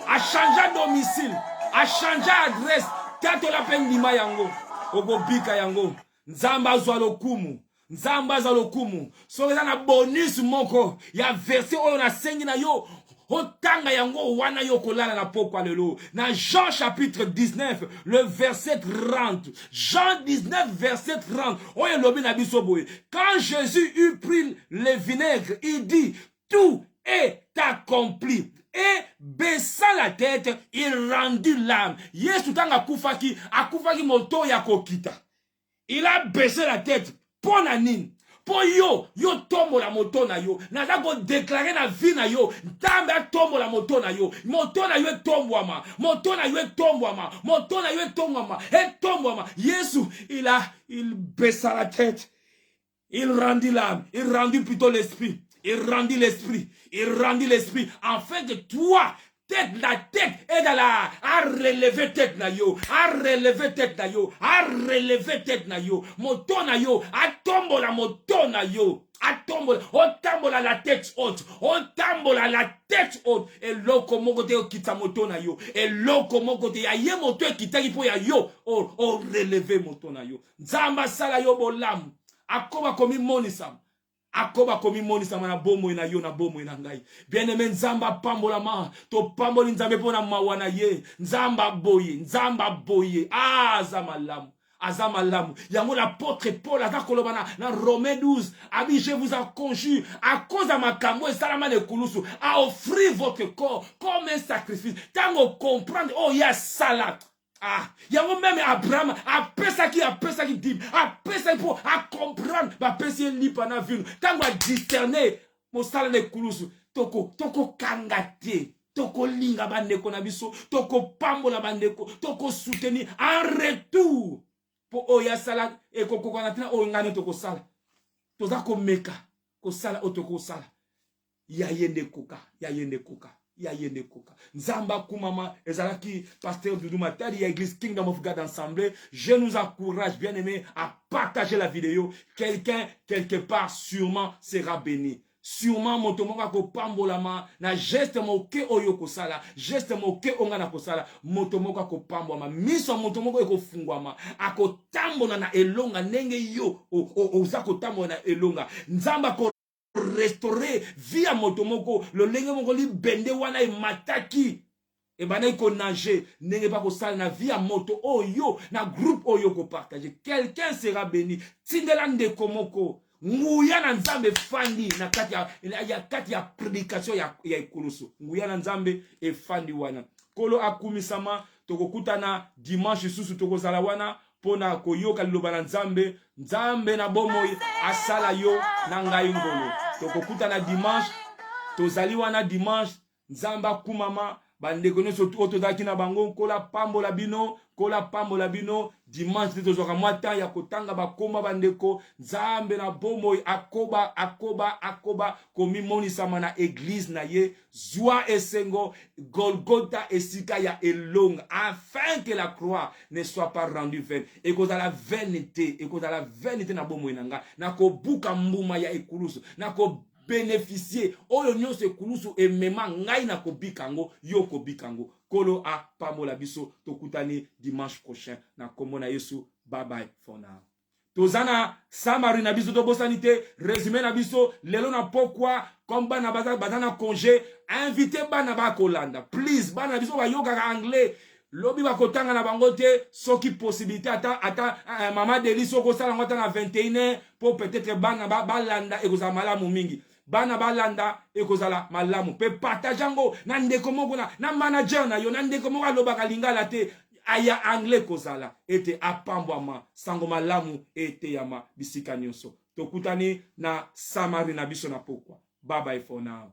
A changé domicile. A changé adresse. Tato la peine d'ima yango. Ogo bika yango. Nzamba zwa lokumu. Nzamba zwa lokumu. So na bonus moko. Ya verset oyo na sengi na yo. Otanga yango wana yo kolala na pokwa lelo. Na Jean chapitre 19, le verset 30. Jean 19, verset 30. Oyo lobi na biso boye. Quand Jésus eut pris le vinaigre, il dit, tout est accompli. Et baissant la tête, il rendit l'âme. Yesu tanga akufaki moto ya kokita. Il a baissé la tête. Pour nanine. Pour yo tombo la moto na yo. Naza ko déclarer na vie na yo. Nzambe tombo la moto na yo. Moto na yo tombwama. Moto na yo tombwama. Moto na yo tombwama. Et tombwama. Yesu, il baissa la tête. Il rendit l'âme. Il rendit plutôt l'esprit. Il rendit l'esprit. Il rendit l'esprit. Afin que toi, la tête est dans la, à relever tête na yo, à relever tête na yo, à relever tête na yo, moto na yo, à tombo la moto na yo, à tombo, on tambola la tête haute, on tambola la tête haute, et loko moko te kita moto na yo, et loko moko te ya ye moto kita ki po ya yo, on relever moto na yo, nzamba sala yo bolam, akoba komi monisam. Akoba komi moni sama na bomo ina yo na bomo ina ngai. Bien-aimé nzamba pambola ma. To pamboli nzambe pona mawana ye. Nzamba boye. Ah, azamalamu. Azamalamu. Yango l'apôtre Paul a kolobana na Romains 12. Ami, je vous en conjure, à cause de ma kambo et salama de kulusu, à offrir votre corps comme un sacrifice. Tango comprendre, oh, il y a salade. Ah, yango même Abraham a pesaki dit, a pesaki pour à comprendre, ba pesi li pana vinu. Tango a discerner mo sala ne kulusu, toko kangate, toko linga bandeko na biso, toko pambola bandeko, toko soutenir en retour pour oya sala e koko kanatina o ngane toko sala. Toza ko meka, ko sala otoko sala. Ya yende koka. Nzamba kumama ezalaki pasteur Doudou Matadi ya église Kingdom of God Ensemble. Je nous encourage bien aimé à partager la vidéo. Quelqu'un quelque part sûrement sera béni. Sûrement motomoka ko pambolama na geste moke oyoko sala, geste moke ongana ko sala, motomoka ko pambolama, miso motomoko eko fungwama, ako tambola na elonga nenge yo ozako tambola na elonga. Nzamba ko restaurer via motomoko le lenge moko li bende wana e mataki e bana ko nager nenge pas ko sala na via moto oyo na groupe oyo ko partager. Quelqu'un sera béni. Tindela ndeko moko nguya na nzambe fandi na kati ya prédication ya ikulusu. Nguya na nzambe e fandi wana kolo akumisama tokokutana dimanche susu tokozala wana pona koyoka liloba na nzambe na bomo asala yo na ngai ngolo. Tokokutana dimanche tozali wana dimanche nzamba kumama bandeko nyonso tozalaki na bango kola pambola bino dimanche tozwaka mwa temps ya kotanga bakoma bandeko nzambe na bomo akoba komimonisama na église na ye zwa esengo Golgotha esika ya elonga afin que la croix ne soit pas rendue vaine et que dans la vanité na bomo nanga na kobuka mbuma ya ekulusu na ko bénéficier oyo nyonso ekulusu emema ngai na kobikango yo kobikango kolo a pambola biso tokutani dimanche prochain na kombo na Yesu. Bye bye for now. Tozana samari na biso tobosanite résumé na biso lelo na pokwa comme bana bazana congé invité bana ba kolanda please bana biso ba yoga anglais lobi ba kotanga na bango te soki possibilité ata mama Deli soko sala ngota na 21h pour peut-être bana ba landa e kozala malamu mingi bana balanda ekozala malamu pe partageango na ndeko moko na manager na yo na ndeko moko aloba kalingala te aya anglais kozala ete apambwama sango malamu ete yama bisika nyonso tokutani na samari na biso na pokwa. Bye bye for now.